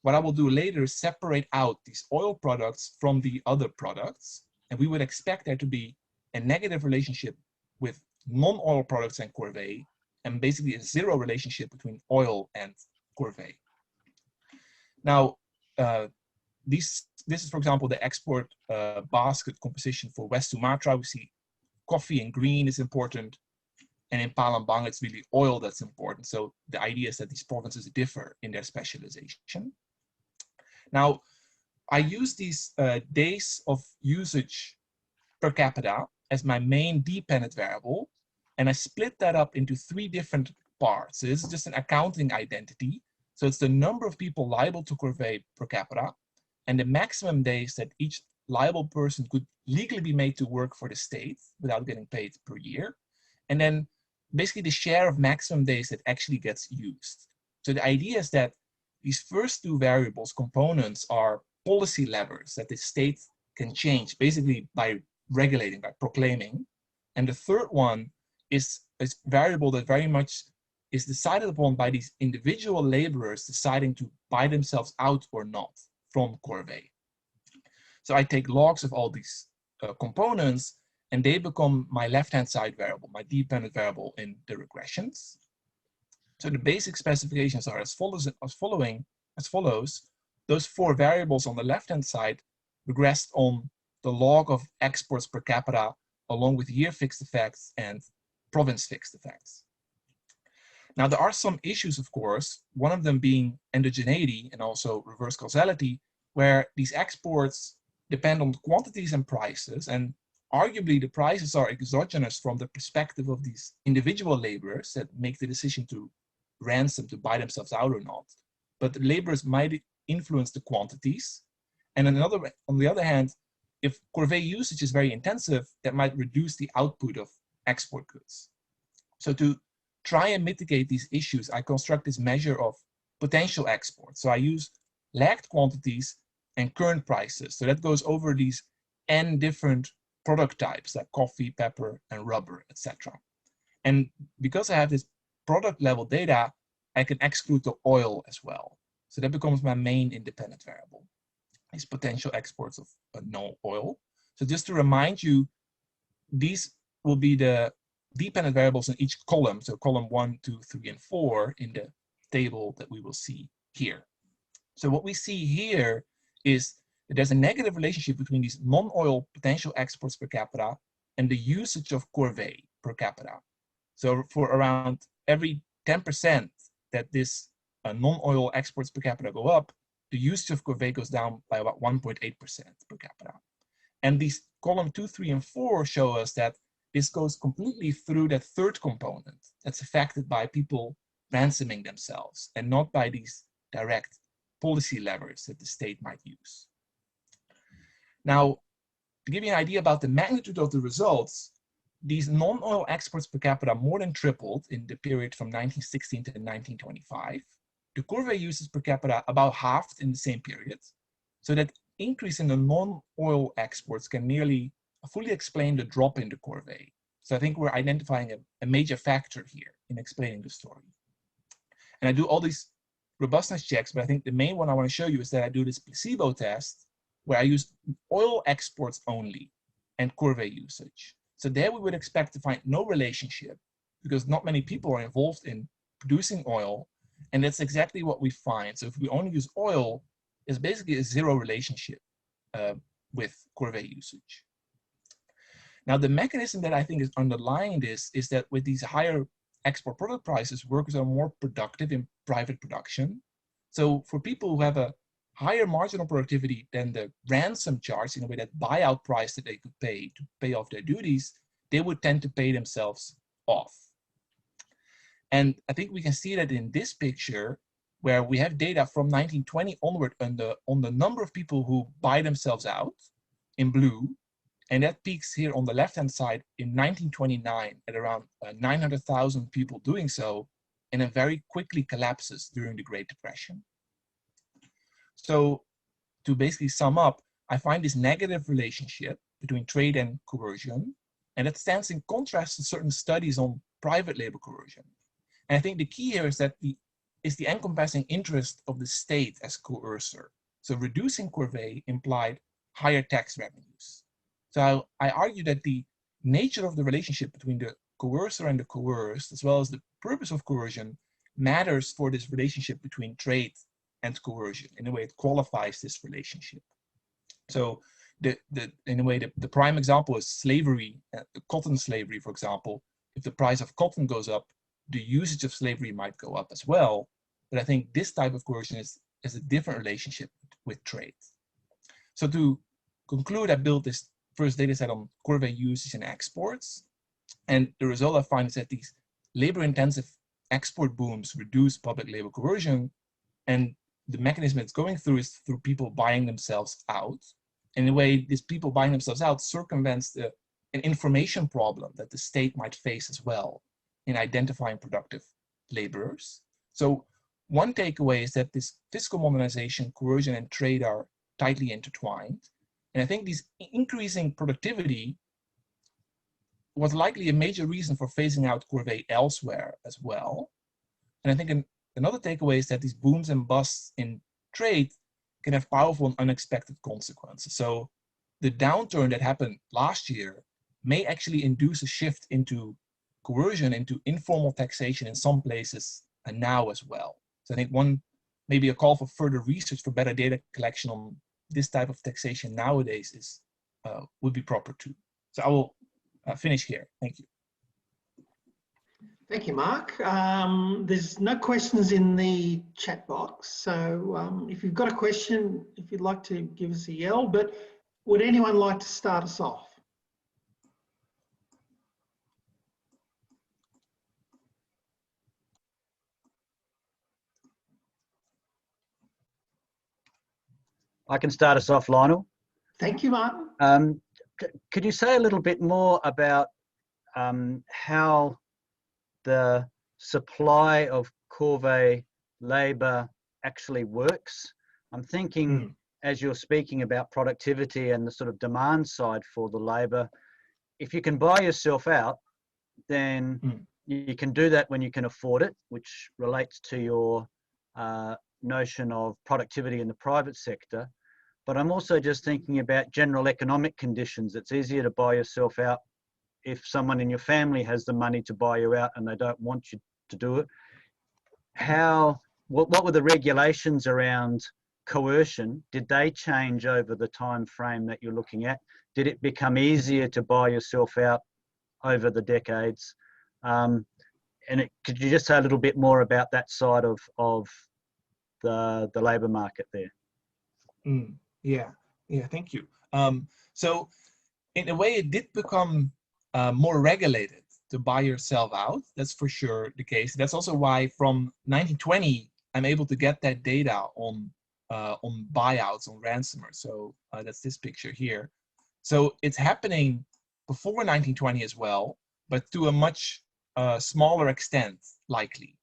what I will do later is separate out these oil products from the other products, and we would expect there to be a negative relationship with non-oil products and Corvée, and basically a zero relationship between oil and Corvée. Now, this is, for example, the export basket composition for West Sumatra. We see coffee in green is important, and in Palembang, it's really oil that's important. So the idea is that these provinces differ in their specialization. Now, I use these days of usage per capita as my main dependent variable, and I split that up into 3 different parts. So this is just an accounting identity. So it's the number of people liable to Corvée per capita, and the maximum days that each liable person could legally be made to work for the state without getting paid per year. And then basically the share of maximum days that actually gets used. So the idea is that these first 2 variables, components, are policy levers that the state can change basically by regulating, by proclaiming. And the third one is a variable that very much is decided upon by these individual laborers deciding to buy themselves out or not from Corvée. So I take logs of all these components, and they become my left-hand side variable, my dependent variable in the regressions. So the basic specifications are as follows. Those 4 variables on the left-hand side regressed on the log of exports per capita, along with year fixed effects and province fixed effects. Now, there are some issues, of course, one of them being endogeneity and also reverse causality, where these exports depend on quantities and prices, and arguably the prices are exogenous from the perspective of these individual laborers that make the decision to ransom, to buy themselves out or not. But the laborers might influence the quantities. And on the other hand, if Corvée usage is very intensive, that might reduce the output of export goods. So to try and mitigate these issues, I construct this measure of potential exports. So I use lagged quantities and current prices. So that goes over these n different product types like coffee, pepper, and rubber, etc. And because I have this product level data, I can exclude the oil as well. So that becomes my main independent variable, these potential exports of no oil. So just to remind you, these will be the dependent variables in each column. So column 1, 2, 3, and 4 in the table that we will see here. So what we see here is that there's a negative relationship between these non-oil potential exports per capita and the usage of Corvée per capita. So for around every 10% that this non-oil exports per capita go up, the usage of Corvée goes down by about 1.8% per capita. And these column 2, 3, and 4 show us that this goes completely through that third component that's affected by people ransoming themselves and not by these direct policy levers that the state might use. Now, to give you an idea about the magnitude of the results, these non-oil exports per capita more than tripled in the period from 1916 to 1925. The Corvée usage per capita about halved in the same period. So that increase in the non-oil exports can nearly fully explain the drop in the Corvée. So I think we're identifying a major factor here in explaining the story. And I do all these robustness checks, but I think the main one I want to show you is that I do this placebo test where I use oil exports only and Corvée usage. So there we would expect to find no relationship because not many people are involved in producing oil, and that's exactly what we find. So if we only use oil, it's basically a zero relationship with Corvée usage. Now, the mechanism that I think is underlying this is that with these higher export product prices, workers are more productive in private production. So for people who have a higher marginal productivity than the ransom charge, in a way that buyout price that they could pay to pay off their duties, they would tend to pay themselves off. And I think we can see that in this picture, where we have data from 1920 onward on the number of people who buy themselves out in blue, and that peaks here on the left-hand side in 1929 at around 900,000 people doing so, and it very quickly collapses during the Great Depression. So to basically sum up, I find this negative relationship between trade and coercion, and it stands in contrast to certain studies on private labor coercion. And I think the key here is that the encompassing interest of the state as coercer. So reducing Corvée implied higher tax revenues. So I argue that the nature of the relationship between the coercer and the coerced, as well as the purpose of coercion, matters for this relationship between trade and coercion. In a way, it qualifies this relationship. So in a way, the prime example is slavery, cotton slavery, for example. If the price of cotton goes up, the usage of slavery might go up as well. But I think this type of coercion is a different relationship with trade. So to conclude, I built this first data set on Corvée usage and exports. And the result I find is that these labor-intensive export booms reduce public labor coercion, and the mechanism it's going through is through people buying themselves out. In a way, these people buying themselves out circumvents an information problem that the state might face as well in identifying productive laborers. So one takeaway is that this fiscal modernization, coercion, and trade are tightly intertwined. And I think this increasing productivity was likely a major reason for phasing out Corvée elsewhere as well. And I think another takeaway is that these booms and busts in trade can have powerful and unexpected consequences. So the downturn that happened last year may actually induce a shift into coercion, into informal taxation in some places and now as well. So I think maybe a call for further research for better data collection on this type of taxation nowadays would be proper too. So I will finish here. Thank you. Thank you, Mark. There's no questions in the chat box. So if you've got a question, if you'd like to give us a yell, but would anyone like to start us off? I can start us off, Lionel. Thank you, Martin. Could you say a little bit more about how the supply of Corvée labour actually works? I'm thinking, as you're speaking about productivity and the sort of demand side for the labour, if you can buy yourself out, then you can do that when you can afford it, which relates to your notion of productivity in the private sector. But I'm also just thinking about general economic conditions. It's easier to buy yourself out if someone in your family has the money to buy you out and they don't want you to do it. What were the regulations around coercion? Did they change over the time frame that you're looking at? Did it become easier to buy yourself out over the decades? Could you just say a little bit more about that side of the labour market there? Yeah, thank you. So in a way, it did become more regulated to buy yourself out. That's for sure the case. That's also why from 1920, I'm able to get that data on buyouts, on ransomers. So that's this picture here. So it's happening before 1920 as well, but to a much smaller extent, likely.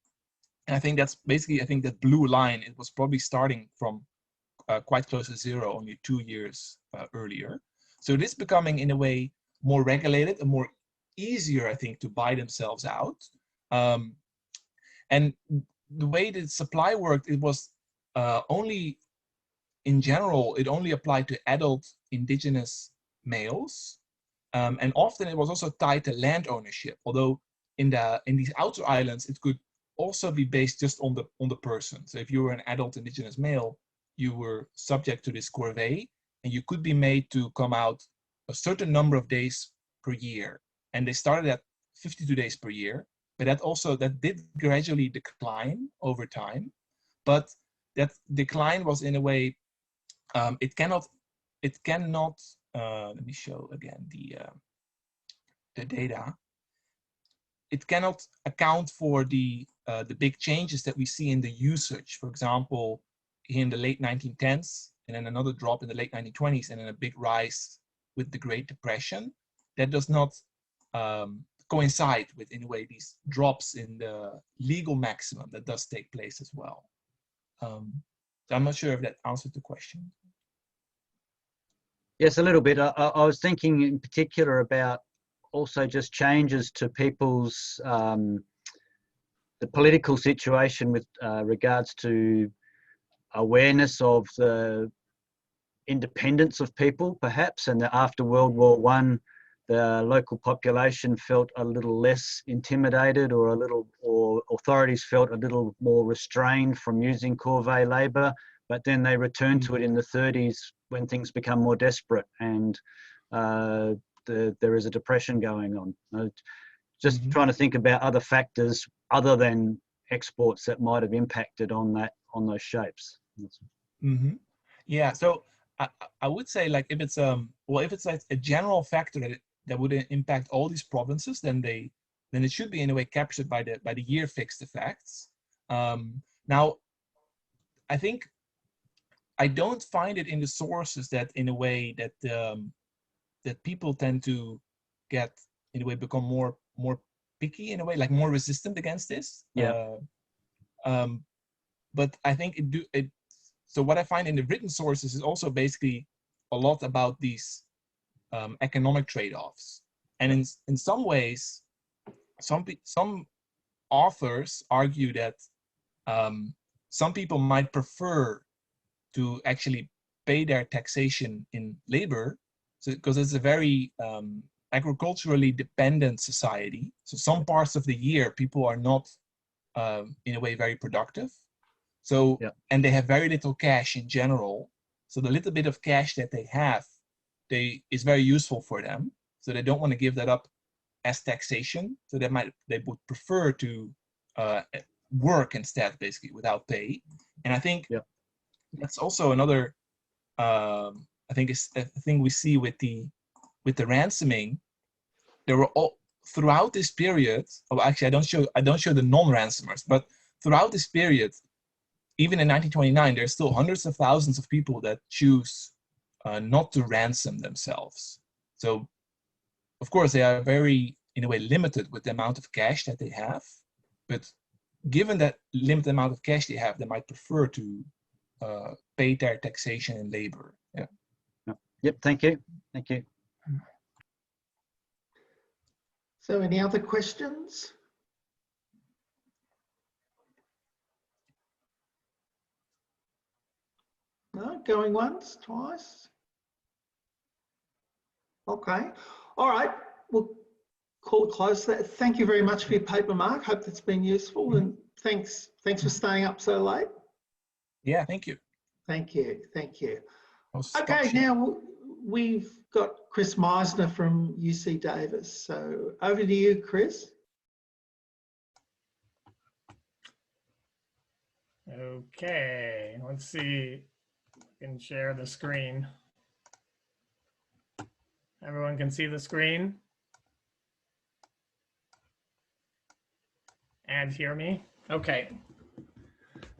And I think that's basically, I think that blue line, it was probably starting from quite close to zero, only 2 years earlier. So it is becoming, in a way, more regulated and more easier, I think, to buy themselves out. And the way the supply worked, it was only, in general, it only applied to adult indigenous males. And often it was also tied to land ownership, although in these outer islands, it could also be based just on the person. So if you were an adult indigenous male, you were subject to this corvée, and you could be made to come out a certain number of days per year. And they started at 52 days per year, but that did gradually decline over time. But that decline was, in a way, it cannot. Let me show again the data. It cannot account for the big changes that we see in the usage. For example, in the late 1910s, and then another drop in the late 1920s, and then a big rise with the Great Depression. That does not coincide with, in a way, these drops in the legal maximum that does take place as well. So I'm not sure if that answered the question. Yes, a little bit. I was thinking in particular about also just changes to people's the political situation with regards to awareness of the independence of people, perhaps, and that after World War I, the local population felt a little less intimidated, or authorities felt a little more restrained from using Corvée labour, but then they returned to it in the 30s when things become more desperate and there is a depression going on. Just trying to think about other factors other than exports that might have impacted on those shapes. Yeah, so I would say, like, if it's like a general factor that would impact all these provinces, then it should be in a way captured by the year fixed effects. Now, I think I don't find it in the sources that in a way that that people tend to get, in a way, become more picky, in a way, like more resistant against this. Yeah. But I think so what I find in the written sources is also basically a lot about these economic trade-offs. And in some ways, some authors argue that some people might prefer to actually pay their taxation in labor, because it's a very agriculturally dependent society. So some parts of the year people are not in a way very productive. So, yeah. And they have very little cash in general. So the little bit of cash that they have, is very useful for them. So they don't want to give that up as taxation. So they would prefer to work instead, basically, without pay. And I think that's also another I think it's a thing we see with the ransoming. There were all throughout this period. Oh, actually, I don't show the non-ransomers, but throughout this period, even in 1929, there's still hundreds of thousands of people that choose not to ransom themselves. So, of course, they are very, in a way, limited with the amount of cash that they have. But given that limited amount of cash they have, they might prefer to pay their taxation in labor. Yeah. Yep. Thank you. Thank you. So, any other questions? No, going once, twice. Okay. All right. We'll call it close. Thank you very much for your paper, Mark. Hope that's been useful, and thanks for staying up so late. Yeah, thank you. Thank you. Thank you. Okay, now we've got Chris Meissner from UC Davis. So over to you, Chris. Okay, let's see. I can share the screen. Everyone can see the screen and hear me? Okay,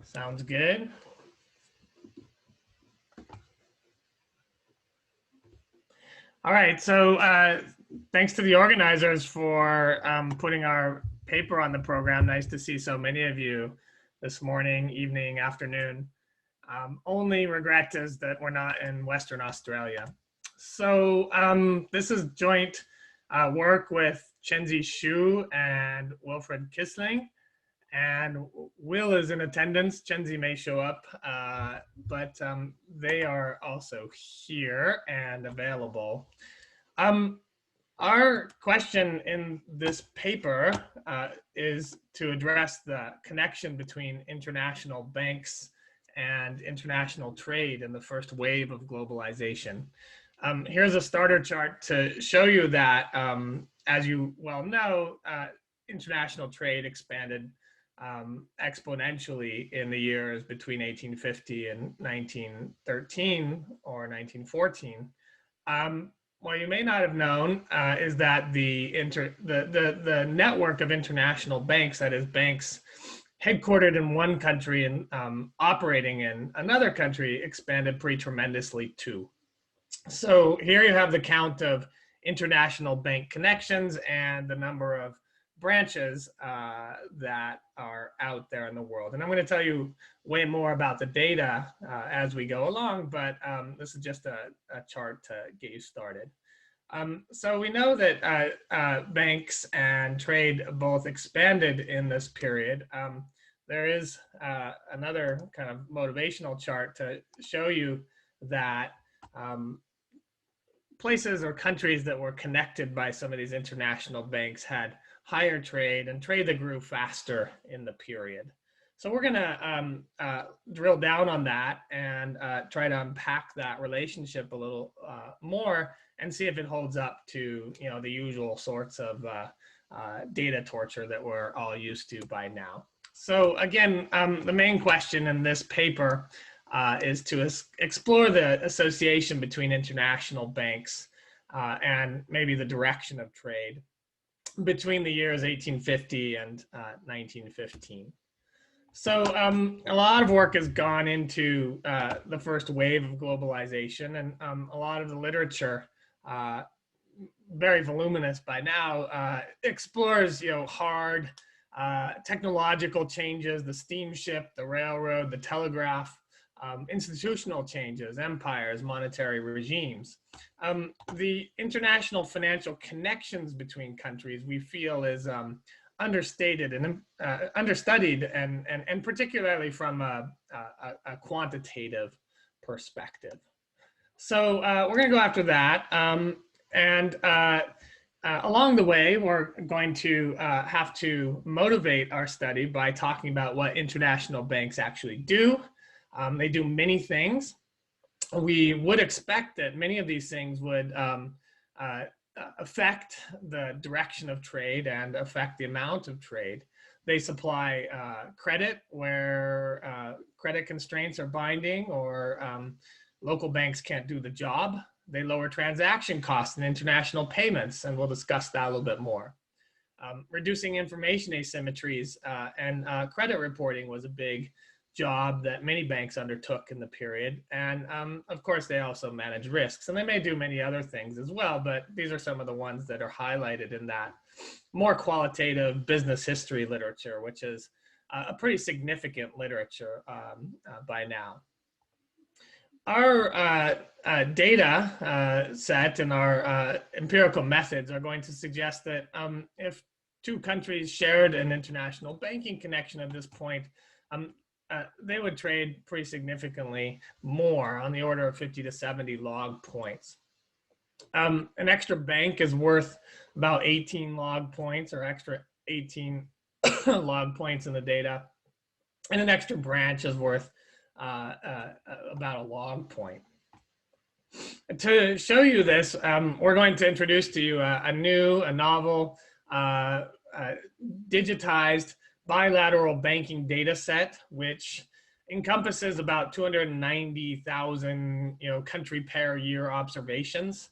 sounds good. All right, so thanks to the organizers for putting our paper on the program. Nice to see so many of you this morning, evening, afternoon. Only regret is that we're not in Western Australia. So this is joint work with Chenzi Xu and Wilfred Kissling. And Will is in attendance. Chenzi may show up, but they are also here and available. Our question in this paper is to address the connection between international banks and international trade in the first wave of globalization. Here's a starter chart to show you that, as you well know, international trade expanded exponentially in the years between 1850 and 1913 or 1914. What you may not have known is that the network of international banks, that is banks headquartered in one country and operating in another country, expanded pretty tremendously too. So here you have the count of international bank connections and the number of branches that are out there in the world. And I'm going to tell you way more about the data as we go along, but this is just a chart to get you started. So we know that banks and trade both expanded in this period. There is another kind of motivational chart to show you that places or countries that were connected by some of these international banks had higher trade and trade that grew faster in the period. So we're gonna drill down on that and try to unpack that relationship a little more and see if it holds up to, you know, the usual sorts of data torture that we're all used to by now. So again, the main question in this paper is to explore the association between international banks and maybe the direction of trade between the years 1850 and 1915. So a lot of work has gone into the first wave of globalization, and a lot of the literature, very voluminous by now, explores, you know, hard technological changes, the steamship, the railroad, the telegraph, institutional changes, empires, monetary regimes. The international financial connections between countries we feel is understated and understudied, and particularly from a quantitative perspective. So we're going to go after that, and along the way, we're going to have to motivate our study by talking about what international banks actually do. They do many things. We would expect that many of these things would affect the direction of trade and affect the amount of trade. They supply credit where credit constraints are binding, or local banks can't do the job. They lower transaction costs and international payments, and we'll discuss that a little bit more. Reducing information asymmetries and credit reporting was a big job that many banks undertook in the period. And of course, they also manage risks, and they may do many other things as well, but these are some of the ones that are highlighted in that more qualitative business history literature, which is a pretty significant literature by now. Our data set and our empirical methods are going to suggest that if two countries shared an international banking connection at this point, they would trade pretty significantly more, on the order of 50 to 70 log points. An extra bank is worth about 18 log points, or extra 18 log points in the data. And an extra branch is worth about a log point. To show you this, we're going to introduce to you a novel, digitized bilateral banking data set, which encompasses about 290,000 country pair year observations.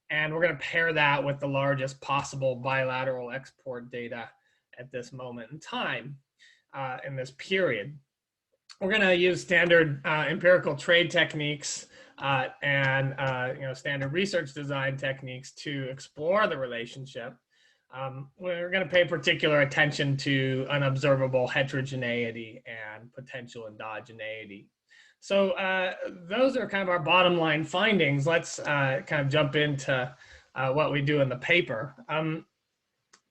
And we're going to pair that with the largest possible bilateral export data at this moment in time in this period. We're going to use standard empirical trade techniques and standard research design techniques to explore the relationship. We're going to pay particular attention to unobservable heterogeneity and potential endogeneity. So those are kind of our bottom line findings. Let's kind of jump into what we do in the paper.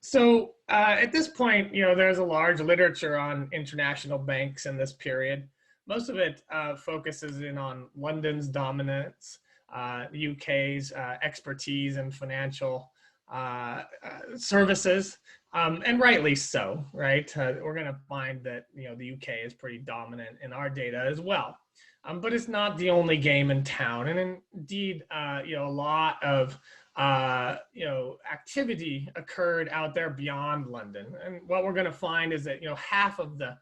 So at this point, there's a large literature on international banks in this period. Most of it focuses in on London's dominance, the UK's expertise in financial services, and rightly so, right? We're going to find that the UK is pretty dominant in our data as well, but it's not the only game in town. And indeed, a lot of activity occurred out there beyond London. And what we're going to find is that half of the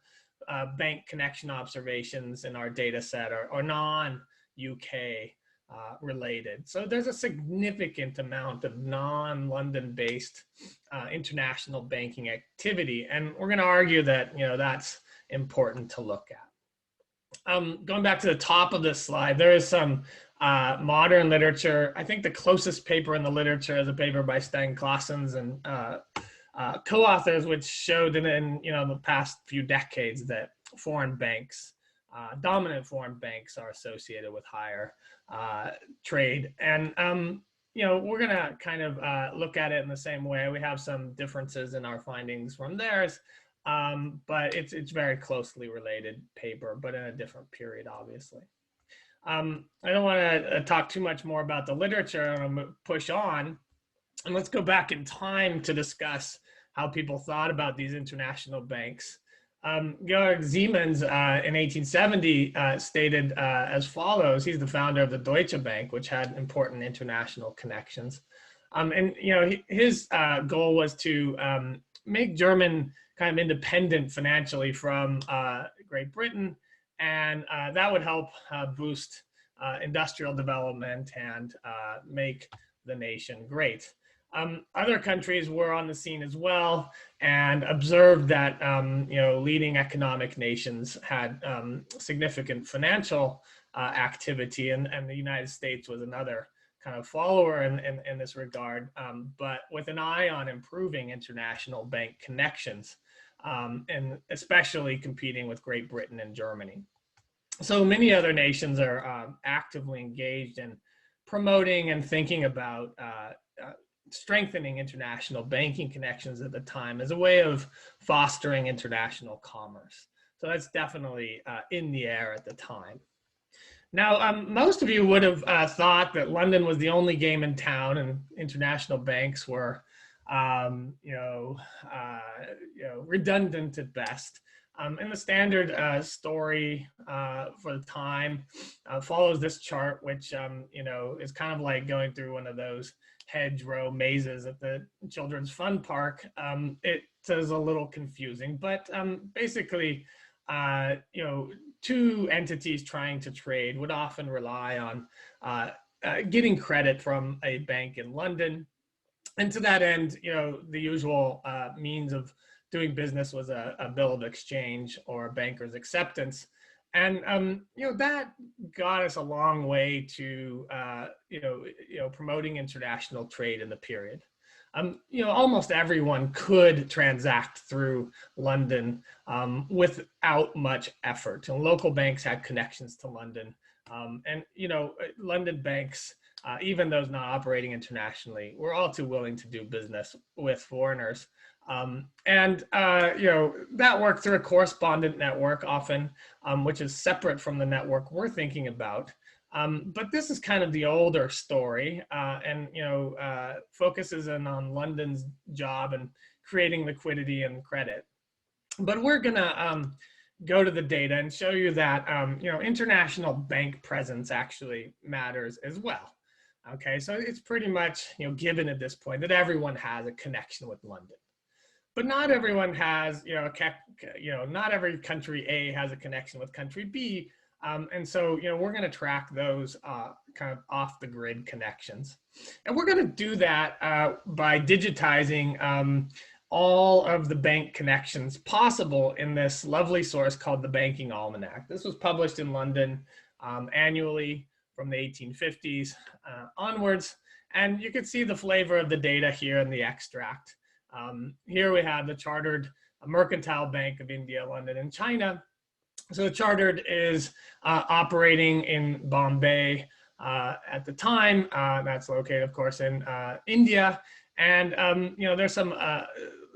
bank connection observations in our data set are non-UK related. So there's a significant amount of non-London based international banking activity. And we're going to argue that, that's important to look at. Going back to the top of this slide, there is some modern literature. I think the closest paper in the literature is a paper by Sten Claessens and co-authors, which showed that in the past few decades that foreign banks, dominant foreign banks, are associated with higher trade. And we're going to kind of look at it in the same way. We have some differences in our findings from theirs, but it's very closely related paper, but in a different period, obviously. I don't want to talk too much more about the literature. I'm going to push on, and let's go back in time to discuss how people thought about these international banks. Georg Siemens in 1870 stated as follows. He's the founder of the Deutsche Bank, which had important international connections. And his goal was to make German kind of independent financially from Great Britain, and that would help boost industrial development and make the nation great. Other countries were on the scene as well and observed that leading economic nations had significant financial activity, and the United States was another kind of follower in this regard, but with an eye on improving international bank connections, and especially competing with Great Britain and Germany. So many other nations are actively engaged in promoting and thinking about strengthening international banking connections at the time as a way of fostering international commerce. So that's definitely in the air at the time. Now, most of you would have thought that London was the only game in town, and international banks were, redundant at best. And the standard story for the time follows this chart, which is kind of like going through one of those hedgerow mazes at the children's fun park. It is a little confusing, but basically, two entities trying to trade would often rely on getting credit from a bank in London. And to that end, the usual means of doing business was a bill of exchange or a banker's acceptance. And, that got us a long way to, promoting international trade in the period. Almost everyone could transact through London without much effort. And local banks had connections to London. London banks, even those not operating internationally, were all too willing to do business with foreigners. That worked through a correspondent network often, which is separate from the network we're thinking about. But this is kind of the older story, and focuses in on London's job and creating liquidity and credit. But we're gonna go to the data and show you that international bank presence actually matters as well. Okay, so it's pretty much given at this point that everyone has a connection with London. But not everyone has, not every country A has a connection with country B. And so, we're going to track those kind of off the grid connections. And we're going to do that by digitizing all of the bank connections possible in this lovely source called the Banking Almanac. This was published in London annually from the 1850s onwards. And you can see the flavor of the data here in the extract. Here we have the chartered Mercantile Bank of India, London, and China. So the chartered is operating in Bombay at the time. That's located, of course, in India. And, there's some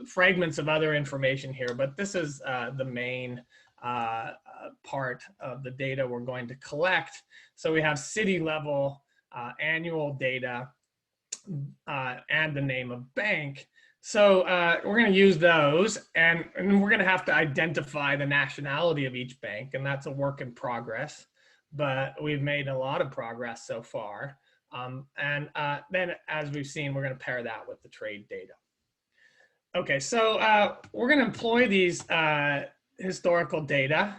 fragments of other information here, but this is the main part of the data we're going to collect. So we have city level annual data and the name of bank. So we're going to use those, and we're going to have to identify the nationality of each bank, and that's a work in progress, but we've made a lot of progress so far. Then, as we've seen, we're going to pair that with the trade data. Okay, so we're going to employ these historical data,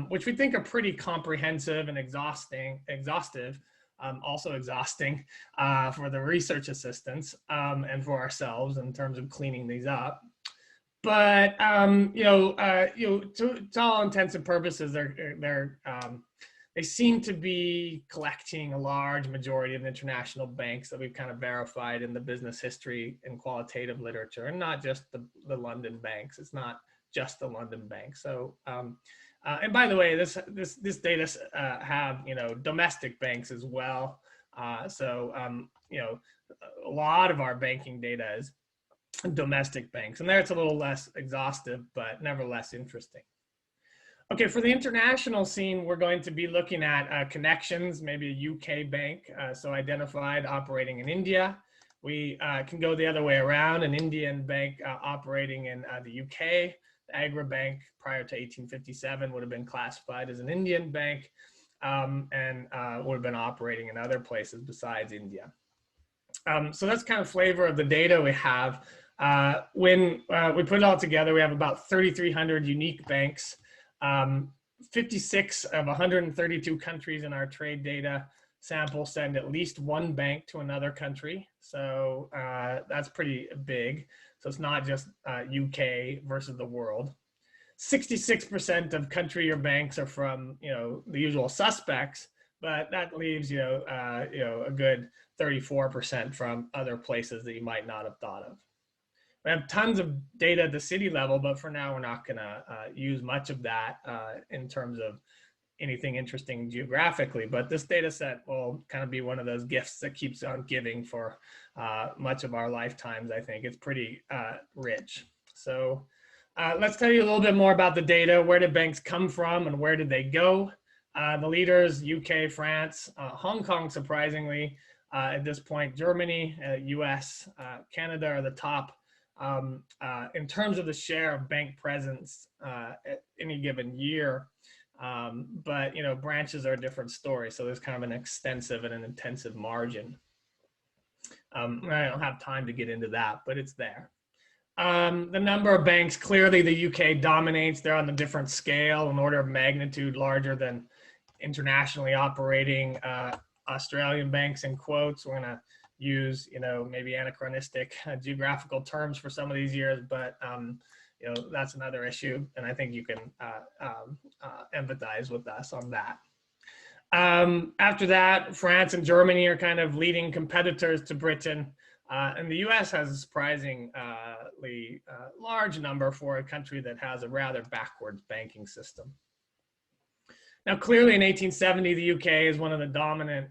which we think are pretty comprehensive and exhaustive. Also exhausting for the research assistants and for ourselves in terms of cleaning these up. But to all intents and purposes, they they seem to be collecting a large majority of international banks that we've kind of verified in the business history and qualitative literature, and not just the London banks. It's not just the London banks. So, and by the way, this data have, you know, domestic banks as well. You know, a lot of our banking data is domestic banks, and there it's a little less exhaustive, but nevertheless interesting. Okay, for the international scene, we're going to be looking at connections, maybe a UK bank, so identified operating in India. We can go the other way around, an Indian bank operating in the UK. The Agra Bank prior to 1857 would have been classified as an Indian bank, and would have been operating in other places besides India. So that's kind of flavor of the data we have. When we put it all together, we have about 3,300 unique banks. 56 of 132 countries in our trade data sample send at least one bank to another country. So that's pretty big. So it's not just UK versus the world. 66% of country or banks are from, you know, the usual suspects, but that leaves, you know, a good 34% from other places that you might not have thought of. We have tons of data at the city level, but for now, we're not going to use much of that in terms of anything interesting geographically. But this data set will kind of be one of those gifts that keeps on giving for much of our lifetimes, I think. It's pretty rich. So let's tell you a little bit more about the data. Where did banks come from and where did they go? The leaders, UK, France, Hong Kong, surprisingly, at this point, Germany, US, Canada are the top. In terms of the share of bank presence at any given year, but you know, branches are a different story. So there's kind of an extensive and an intensive margin. I don't have time to get into that, but it's there. The number of banks, clearly the UK dominates. They're on a different scale, an order of magnitude larger than internationally operating Australian banks, in quotes. We're gonna use, you know, maybe anachronistic geographical terms for some of these years, but you know, that's another issue, and I think you can empathize with us on that. After that, France and Germany are kind of leading competitors to Britain, and the US has a surprisingly large number for a country that has a rather backwards banking system. Now, clearly in 1870, the UK is one of the dominant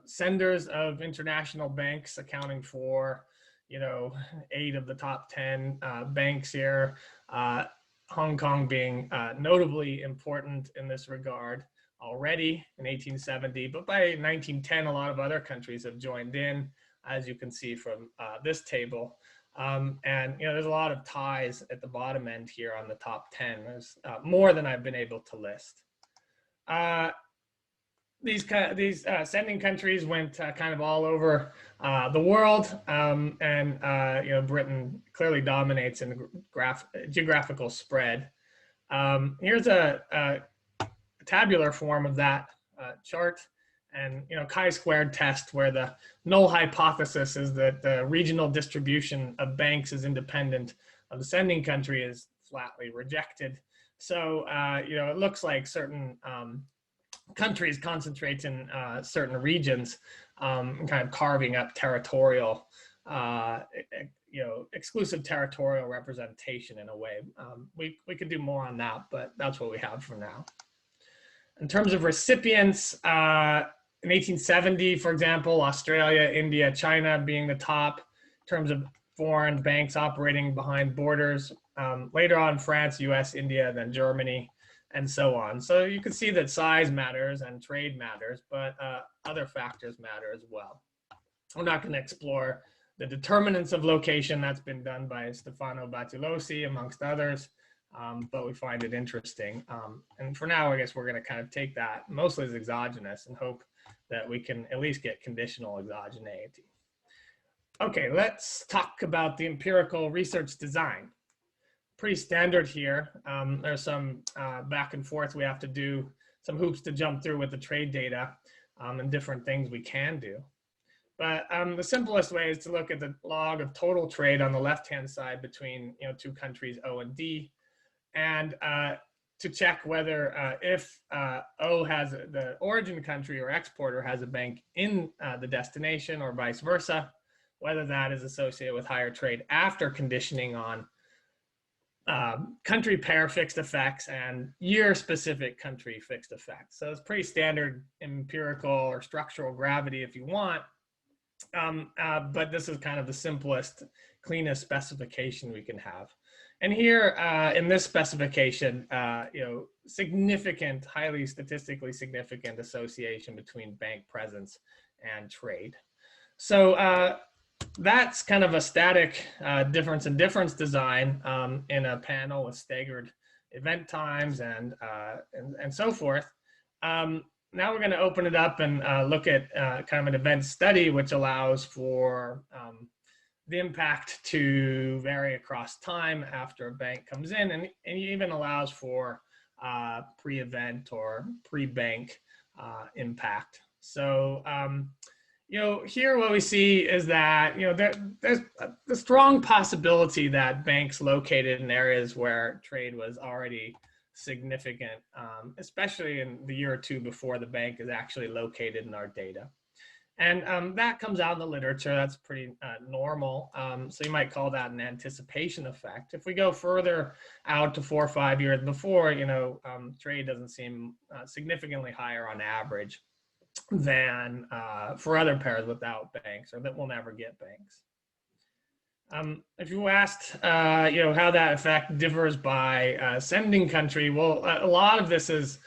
senders of international banks, accounting for, you know, 8 of the top 10 banks here. Hong Kong being notably important in this regard already in 1870, but by 1910, a lot of other countries have joined in, as you can see from this table. And, you know, there's a lot of ties at the bottom end here on the top 10. There's more than I've been able to list. These sending countries went kind of all over the world, and you know, Britain clearly dominates in the geographical spread. Here's a tabular form of that chart, and you know, chi-squared test, where the null hypothesis is that the regional distribution of banks is independent of the sending country is flatly rejected. So, you know, it looks like certain countries concentrate in certain regions, kind of carving up territorial, you know, exclusive territorial representation in a way. We could do more on that, but that's what we have for now. In terms of recipients, in 1870, for example, Australia, India, China being the top in terms of foreign banks operating behind borders. Later on, France, US, India, then Germany, and so on. So you can see that size matters and trade matters, but other factors matter as well. I'm not going to explore the determinants of location. That's been done by Stefano Battilosi, amongst others, but we find it interesting. And for now, I guess we're going to kind of take that mostly as exogenous and hope that we can at least get conditional exogeneity. Okay, let's talk about the empirical research design. Pretty standard here. There's some back and forth we have to do, some hoops to jump through with the trade data, and different things we can do. But the simplest way is to look at the log of total trade on the left-hand side between, you know, 2 countries, O and D. And to check whether if O has the origin country or exporter has a bank in the destination or vice versa, whether that is associated with higher trade after conditioning on country pair fixed effects and year-specific country fixed effects. So it's pretty standard empirical or structural gravity if you want, but this is kind of the simplest, cleanest specification we can have. And here in this specification, significant, highly statistically significant association between bank presence and trade. So that's kind of a static difference in difference design in a panel with staggered event times and so forth. Now we're going to open it up and look at kind of an event study, which allows for the impact to vary across time after a bank comes in, and even allows for pre-event or pre-bank impact. So, here what we see is that, there's the strong possibility that banks located in areas where trade was already significant, especially in the year or two before the bank is actually located in our data. And that comes out in the literature. That's pretty normal. So you might call that an anticipation effect. If we go further out to 4 or 5 years before, trade doesn't seem significantly higher on average than for other pairs without banks or that will never get banks. If you asked, how that effect differs by sending country, well, a lot of this is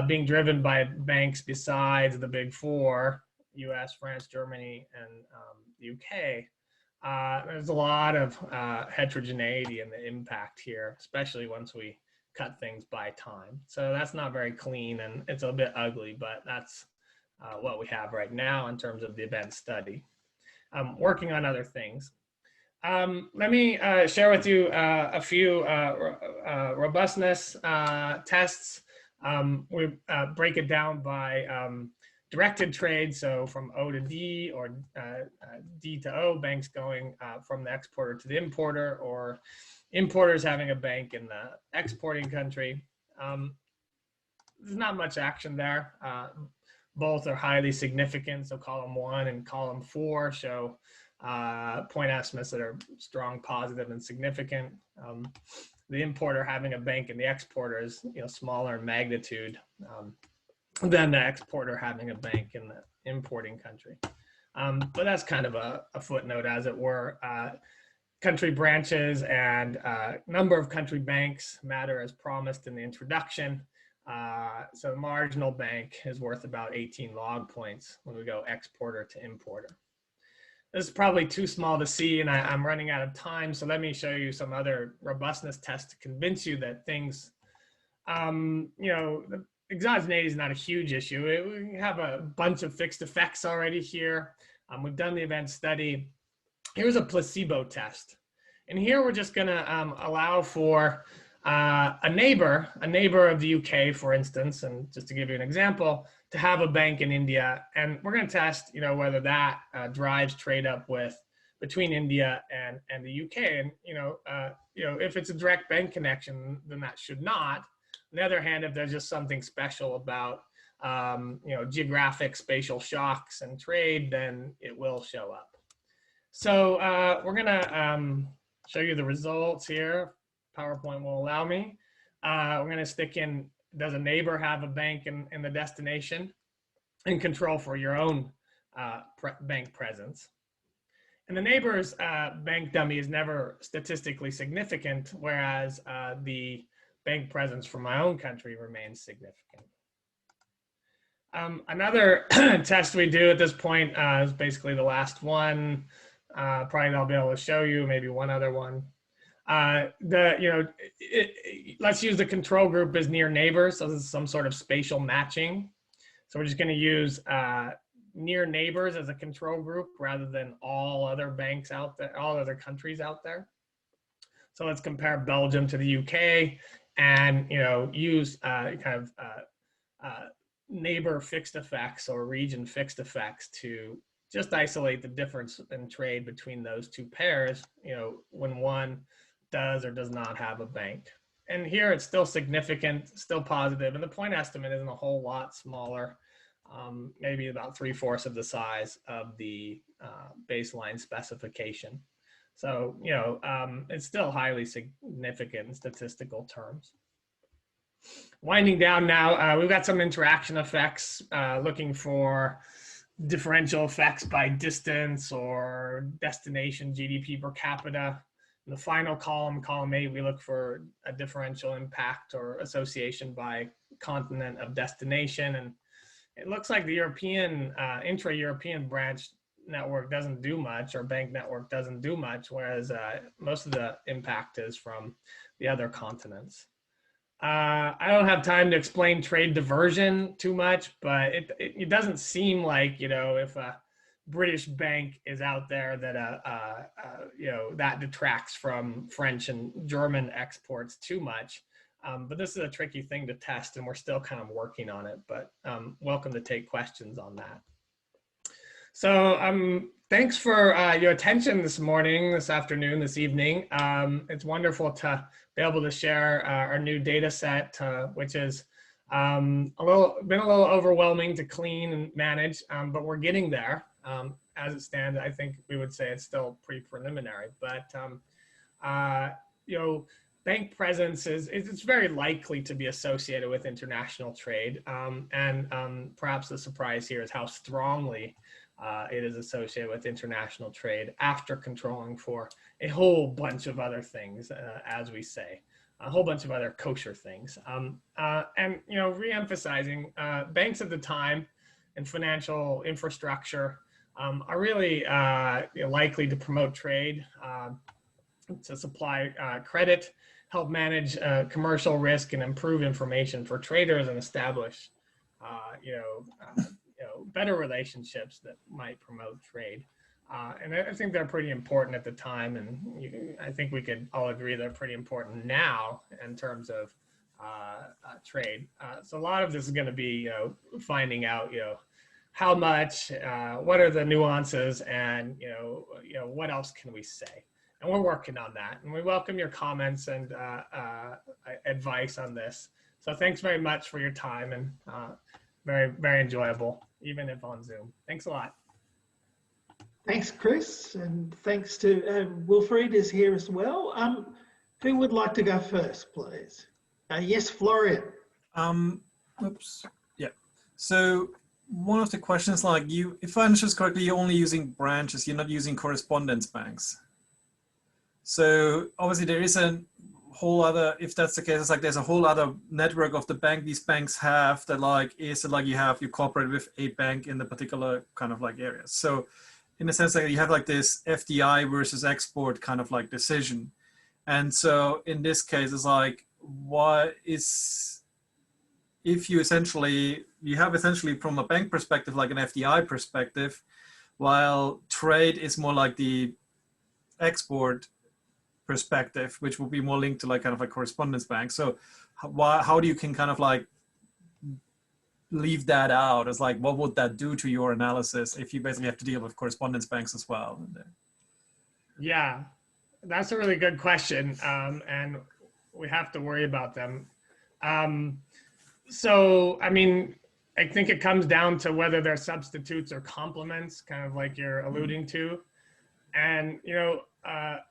being driven by banks besides the big four, US, France, Germany, and the UK. There's a lot of heterogeneity in the impact here, especially once we cut things by time. So that's not very clean and it's a bit ugly, but that's what we have right now in terms of the event study. Working on other things. Let me share with you a few robustness tests. We break it down by directed trade, so from O to D or D to O, banks going from the exporter to the importer, or importers having a bank in the exporting country. There's not much action there. Both are highly significant, so column 1 and column 4 show point estimates that are strong, positive, and significant. The importer having a bank in the exporter is smaller in magnitude than the exporter having a bank in the importing country. But that's kind of a footnote, as it were. Country branches and number of country banks matter as promised in the introduction. So the marginal bank is worth about 18 log points when we go exporter to importer. This is probably too small to see, and I'm running out of time. So let me show you some other robustness tests to convince you that things, the exogeneity is not a huge issue. We have a bunch of fixed effects already here. We've done the event study. Here's a placebo test. And here we're just gonna allow for a neighbor of the UK, for instance, and just to give you an example, to have a bank in India. And we're gonna test, whether that drives trade up between India and the UK. And, if it's a direct bank connection, then that should not. On the other hand, if there's just something special about, geographic spatial shocks and trade, then it will show up. So we're gonna show you the results here. PowerPoint will allow me. We're gonna stick in, does a neighbor have a bank in the destination, and control for your own bank presence. And the neighbor's bank dummy is never statistically significant, whereas the bank presence for my own country remains significant. Another test we do at this point is basically the last one. Probably I'll be able to show you maybe one other one. Let's use the control group as near neighbors. So this is some sort of spatial matching. So we're just going to use near neighbors as a control group rather than all other banks out there, all other countries out there. So let's compare Belgium to the UK and use neighbor fixed effects or region fixed effects to just isolate the difference in trade between those two pairs, when one does or does not have a bank. and here it's still significant, still positive, and the point estimate isn't a whole lot smaller, maybe about 3/4 of the size of the baseline specification. So, you know, it's still highly significant in statistical terms. Winding down now, we've got some interaction effects, looking for differential effects by distance or destination GDP per capita. In the final column, column 8, we look for a differential impact or association by continent of destination. And it looks like the European, intra-European branch network doesn't do much, or bank network doesn't do much, whereas most of the impact is from the other continents. I don't have time to explain trade diversion too much, but it doesn't seem like, you know, if a British bank is out there that you know, that detracts from French and German exports too much. But this is a tricky thing to test, and we're still kind of working on it, but welcome to take questions on that. So thanks for your attention this morning, this afternoon, this evening. It's wonderful to be able to share our new data set, which is been a little overwhelming to clean and manage, but we're getting there. As it stands, I think we would say it's still pretty preliminary, but you know, bank presence it's very likely to be associated with international trade, and perhaps the surprise here is how strongly it is associated with international trade after controlling for a whole bunch of other things, as we say, a whole bunch of other kosher things. And, you know, re-emphasizing banks at the time and financial infrastructure are really you know, likely to promote trade, to supply credit, help manage commercial risk, and improve information for traders, and establish you know, better relationships that might promote trade. And I think they're pretty important at the time, and I think we could all agree they're pretty important now in terms of trade. So a lot of this is going to be, you know, finding out, you know, how much, what are the nuances, and you know, what else can we say? And we're working on that, and we welcome your comments and advice on this. So thanks very much for your time, and very, very enjoyable, even if on Zoom. Thanks a lot. Thanks, Chris, and thanks to Wilfried is here as well. Who would like to go first, please? Yes, Florian. Oops. Yeah. So one of the questions, like, you, if I understood correctly, you're only using branches, you're not using correspondence banks. So obviously there is a whole other, if that's the case, it's like there's a whole other network of the bank these banks have that, like, is like you cooperate with a bank in the particular kind of like area. So in a sense, like, you have like this FDI versus export kind of like decision. And so in this case, it's like, what is, if you have essentially from a bank perspective, like an FDI perspective, while trade is more like the export perspective, which will be more linked to like kind of like correspondence banks. So how do you can kind of like leave that out? As like, what would that do to your analysis if you basically have to deal with correspondence banks as well? Yeah, that's a really good question, and we have to worry about them. So, I mean, I think it comes down to whether they're substitutes or complements, kind of like you're alluding to. And, you know,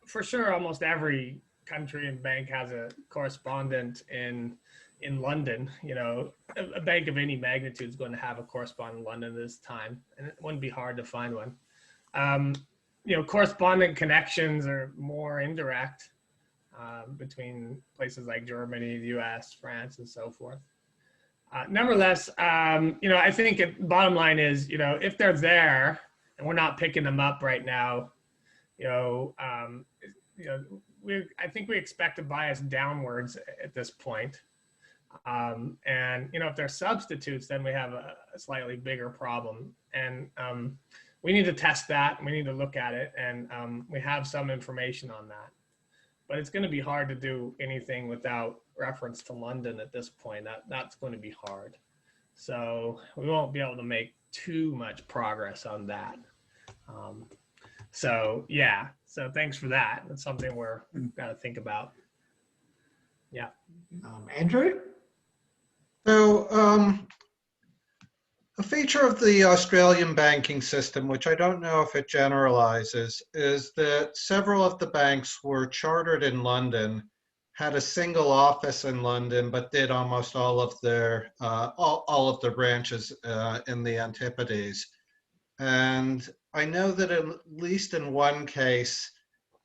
for sure, almost every country and bank has a correspondent in London. You know, a bank of any magnitude is going to have a correspondent in London this time, and it wouldn't be hard to find one. You know, correspondent connections are more indirect between places like Germany, the US, France, and so forth. Nevertheless, you know, I think bottom line is, you know, if they're there and we're not picking them up right now, I think we expect a bias downwards at this point. And, you know, if they're substitutes, then we have a slightly bigger problem. And we need to test that, and we need to look at it, and we have some information on that. But it's going to be hard to do anything without reference to London at this point. That's going to be hard. So we won't be able to make too much progress on that. So yeah, so thanks for that. That's something we've got to think about. Yeah. Andrew? So a feature of the Australian banking system, which I don't know if it generalizes, is that several of the banks were chartered in London, had a single office in London, but did almost all of their branches in the Antipodes. And I know that at least in one case,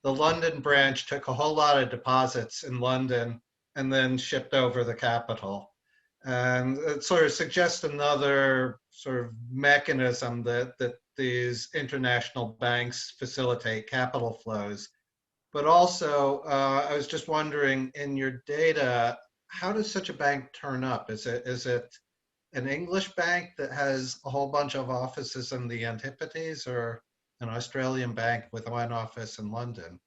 the London branch took a whole lot of deposits in London and then shipped over the capital. And it sort of suggests another sort of mechanism that these international banks facilitate capital flows. But also, I was just wondering, in your data, how does such a bank turn up? Is it an English bank that has a whole bunch of offices in the Antipodes, or an Australian bank with one office in London?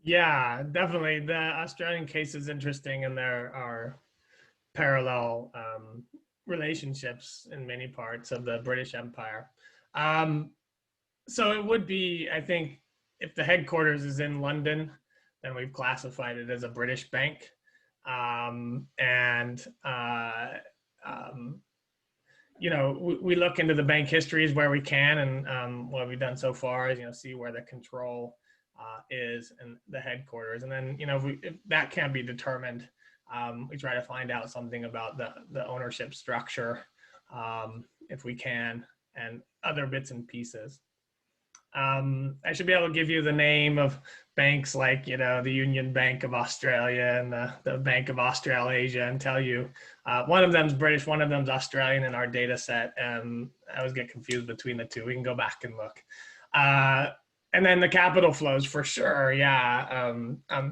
Yeah, definitely. The Australian case is interesting, and there are parallel relationships in many parts of the British Empire. So it would be, I think, if the headquarters is in London, then we've classified it as a British bank. You know, we look into the bank histories where we can, and what we've done so far is, you know, see where the control is and the headquarters. And then, you know, if that can't be determined, we try to find out something about the ownership structure, if we can, and other bits and pieces. I should be able to give you the name of banks like, you know, the Union Bank of Australia and the Bank of Australasia, and tell you one of them's British, one of them's Australian in our data set. I always get confused between the two. We can go back and look. And then the capital flows for sure. Yeah,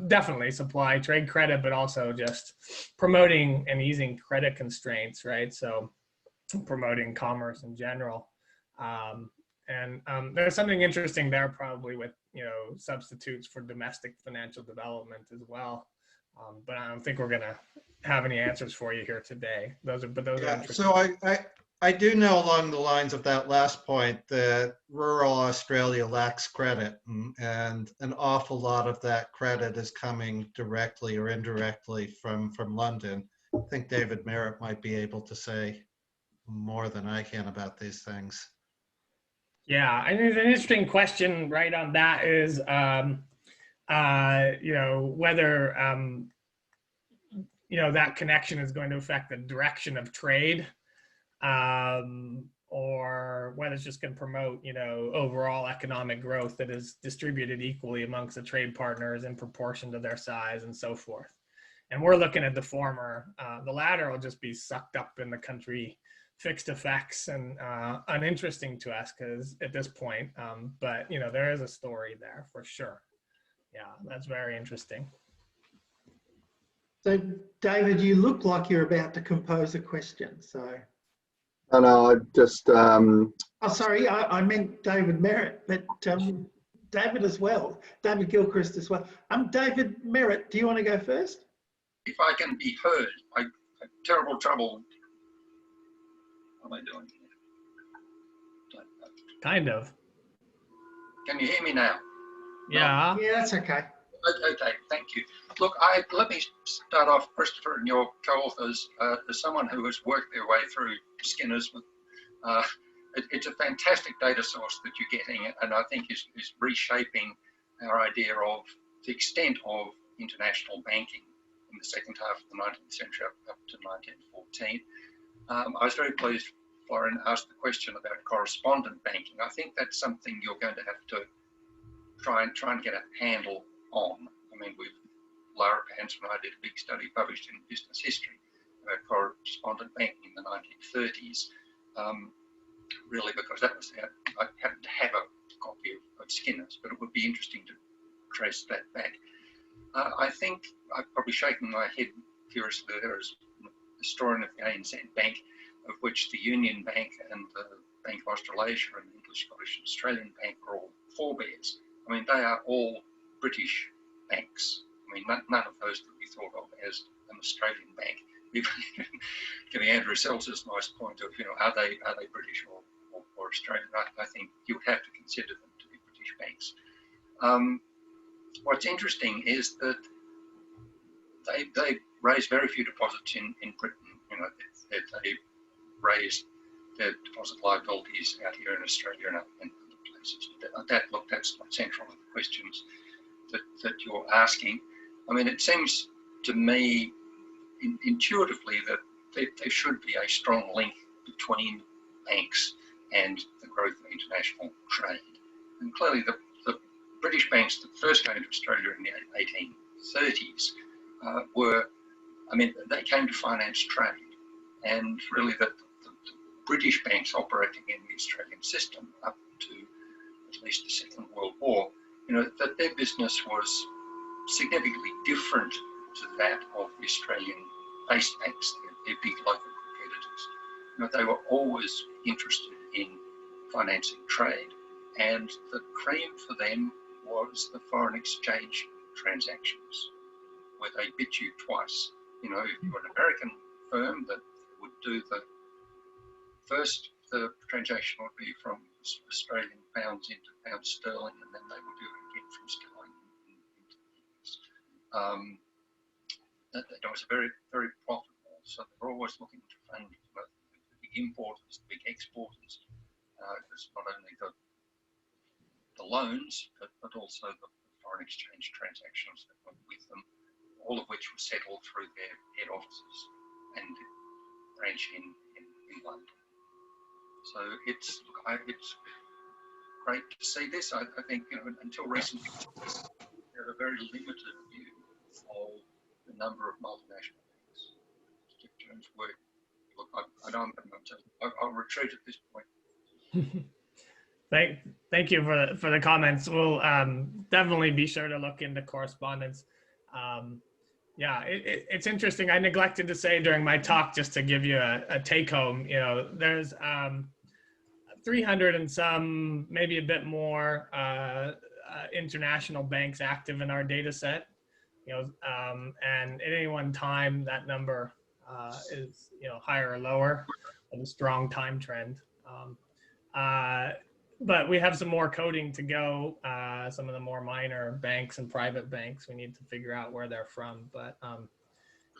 definitely supply, trade credit, but also just promoting and easing credit constraints, right? So promoting commerce in general. And there's something interesting there probably with, you know, substitutes for domestic financial development as well. But I don't think we're gonna have any answers for you here today. Those are interesting. So I do know along the lines of that last point that rural Australia lacks credit, and an awful lot of that credit is coming directly or indirectly from London. I think David Merritt might be able to say more than I can about these things. Yeah, I think an interesting question right on that is, you know, whether, you know, that connection is going to affect the direction of trade, or whether it's just going to promote, you know, overall economic growth that is distributed equally amongst the trade partners in proportion to their size and so forth. And we're looking at the former. The latter will just be sucked up in the country fixed effects and uninteresting to us because at this point, but you know, there is a story there for sure. Yeah, that's very interesting. So David, you look like you're about to compose a question, so. No, I just... Oh, sorry, I meant David Merritt, but David as well, David Gilchrist as well. David Merritt, do you want to go first? If I can be heard, I have terrible trouble. What am I doing here? Kind of. Can you hear me now? Yeah. No? Yeah, that's okay. Okay, thank you. Look, let me start off, Christopher, and your co-authors, as someone who has worked their way through Skinner's. It's a fantastic data source that you're getting, and I think is reshaping our idea of the extent of international banking in the second half of the 19th century up to 1914. I was very pleased Florian asked the question about correspondent banking. I think that's something you're going to have to try and get a handle on. I mean, Lara Pants and I did a big study published in Business History about correspondent banking in the 1930s, really because that was I happened to have a copy of Skinner's, but it would be interesting to trace that back. I think I'm probably shaking my head furiously there as historian of the ANZ Bank, of which the Union Bank and the Bank of Australasia and the English, Scottish and Australian Bank are all forebears. I mean, they are all British banks. I mean, none of those that we thought of as an Australian bank. Giving Andrew Seltzer's nice point of, you know, are they British or Australian? I think you have to consider them to be British banks. What's interesting is that they raise very few deposits in Britain. You know, they raise their deposit liabilities out here in Australia and other places. That's not central to the questions that you're asking. I mean, it seems to me intuitively that there should be a strong link between banks and the growth of international trade. And clearly the British banks that first came to Australia in the 1830s they came to finance trade. And really the British banks operating in the Australian system up to at least the Second World War, you know, that their business was significantly different to that of the Australian-based banks, their big local competitors. You know, they were always interested in financing trade, and the cream for them was the foreign exchange transactions, where they bit you twice. You know, if you're an American firm that would do the transaction would be from Australian pounds into pound sterling, and then they would do it again from sterling into pounds. That was very, very profitable. So they're always looking to fund the big importers, the big exporters. It's not only the loans, but also the foreign exchange transactions that went with them, all of which were settled through their head offices and branch in London. So it's great to see this. I think, you know, until recently, we had a very limited view of the number of multinational banks. Jeff Jones' work. Look, I know I'll retreat at this point. Thank you for the comments. We'll definitely be sure to look into correspondence. Yeah, it's interesting. I neglected to say during my talk, just to give you a take home, you know, there's 300 and some, maybe a bit more international banks active in our data set, you know, and at any one time that number is, you know, higher or lower, with a strong time trend. But we have some more coding to go. Some of the more minor banks and private banks, we need to figure out where they're from. But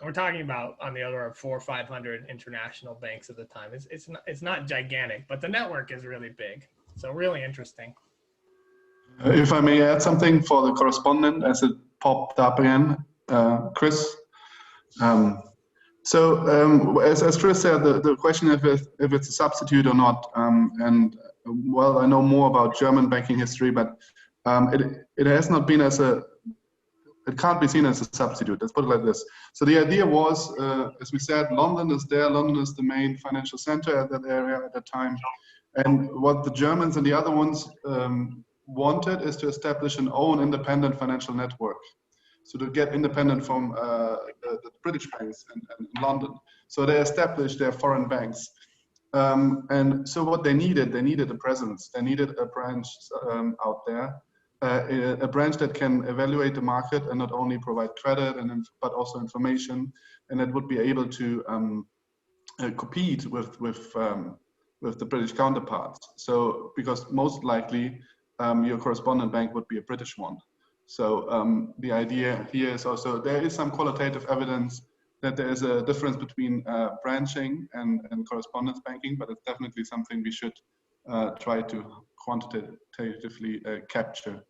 we're talking about on the order of 400 or 500 international banks at the time. It's not gigantic, but the network is really big. So really interesting. If I may add something for the correspondent, as it popped up again, Chris. As Chris said, the question if it's a substitute or not, and well, I know more about German banking history, but it has not been it can't be seen as a substitute. Let's put it like this. So the idea was, as we said, London is there. London is the main financial center at that area at that time. And what the Germans and the other ones wanted is to establish an own independent financial network. So to get independent from the British banks in London. So they established their foreign banks. And so what they needed a presence. They needed a branch out there, a branch that can evaluate the market and not only provide credit but also information, and that would be able to compete with the British counterparts. So because most likely your correspondent bank would be a British one. So the idea here is also there is some qualitative evidence that there is a difference between branching and correspondence banking, but it's definitely something we should try to quantitatively capture.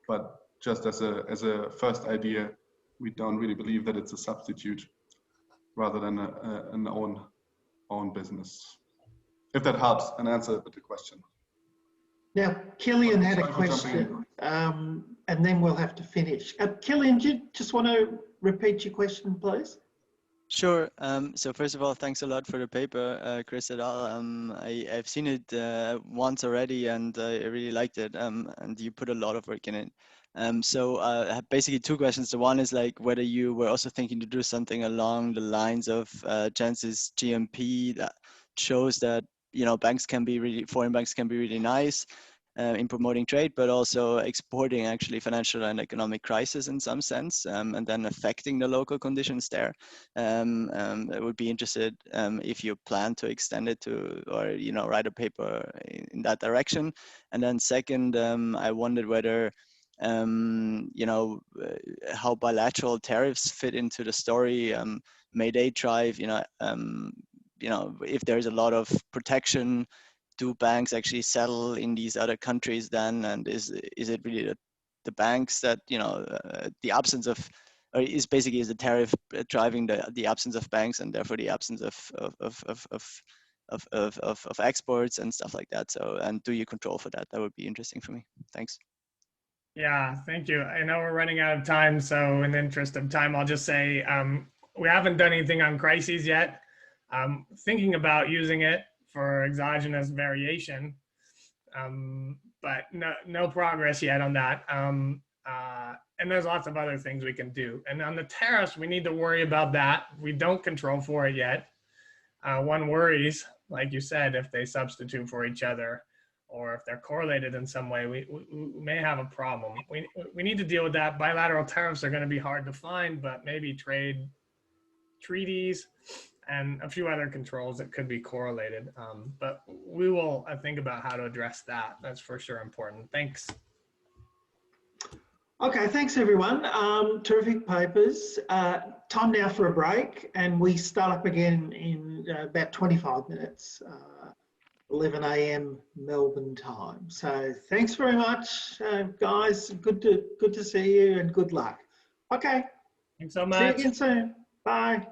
But just as a first idea, we don't really believe that it's a substitute rather than an own business. If that helps and answer the question. Now, Kilian had a question, and then we'll have to finish. Kilian, do you just want to repeat your question, please? Sure. So first of all, thanks a lot for the paper, Chris et al. I've seen it once already, and I really liked it. And you put a lot of work in it. So I have basically two questions. The one is like whether you were also thinking to do something along the lines of Jance's GMP that shows that, you know, foreign banks can be really nice in promoting trade, but also exporting actually financial and economic crisis in some sense, and then affecting the local conditions there. I would be interested if you plan to extend it to, or, you know, write a paper in that direction. And then second, I wondered whether you know, how bilateral tariffs fit into the story. May they thrive? You know, if there's a lot of protection, do banks actually settle in these other countries then? And is it really the banks that, you know, the absence of, or is the tariff driving the absence of banks and therefore the absence of exports and stuff like that? So, and do you control for that? That would be interesting for me. Thanks. Yeah, thank you. I know we're running out of time, so in the interest of time, I'll just say we haven't done anything on crises yet. Thinking about using it for exogenous variation, but no progress yet on that. And there's lots of other things we can do. And on the tariffs, we need to worry about that. We don't control for it yet. One worries, like you said, if they substitute for each other or if they're correlated in some way, we may have a problem. We need to deal with that. Bilateral tariffs are going to be hard to find, but maybe trade treaties and a few other controls that could be correlated. But we will think about how to address that. That's for sure important. Thanks. Okay, thanks everyone. Terrific papers. Time now for a break, and we start up again in about 25 minutes, 11 a.m. Melbourne time. So thanks very much, guys. Good to see you, and good luck. Okay. Thanks so much. See you again soon. Bye.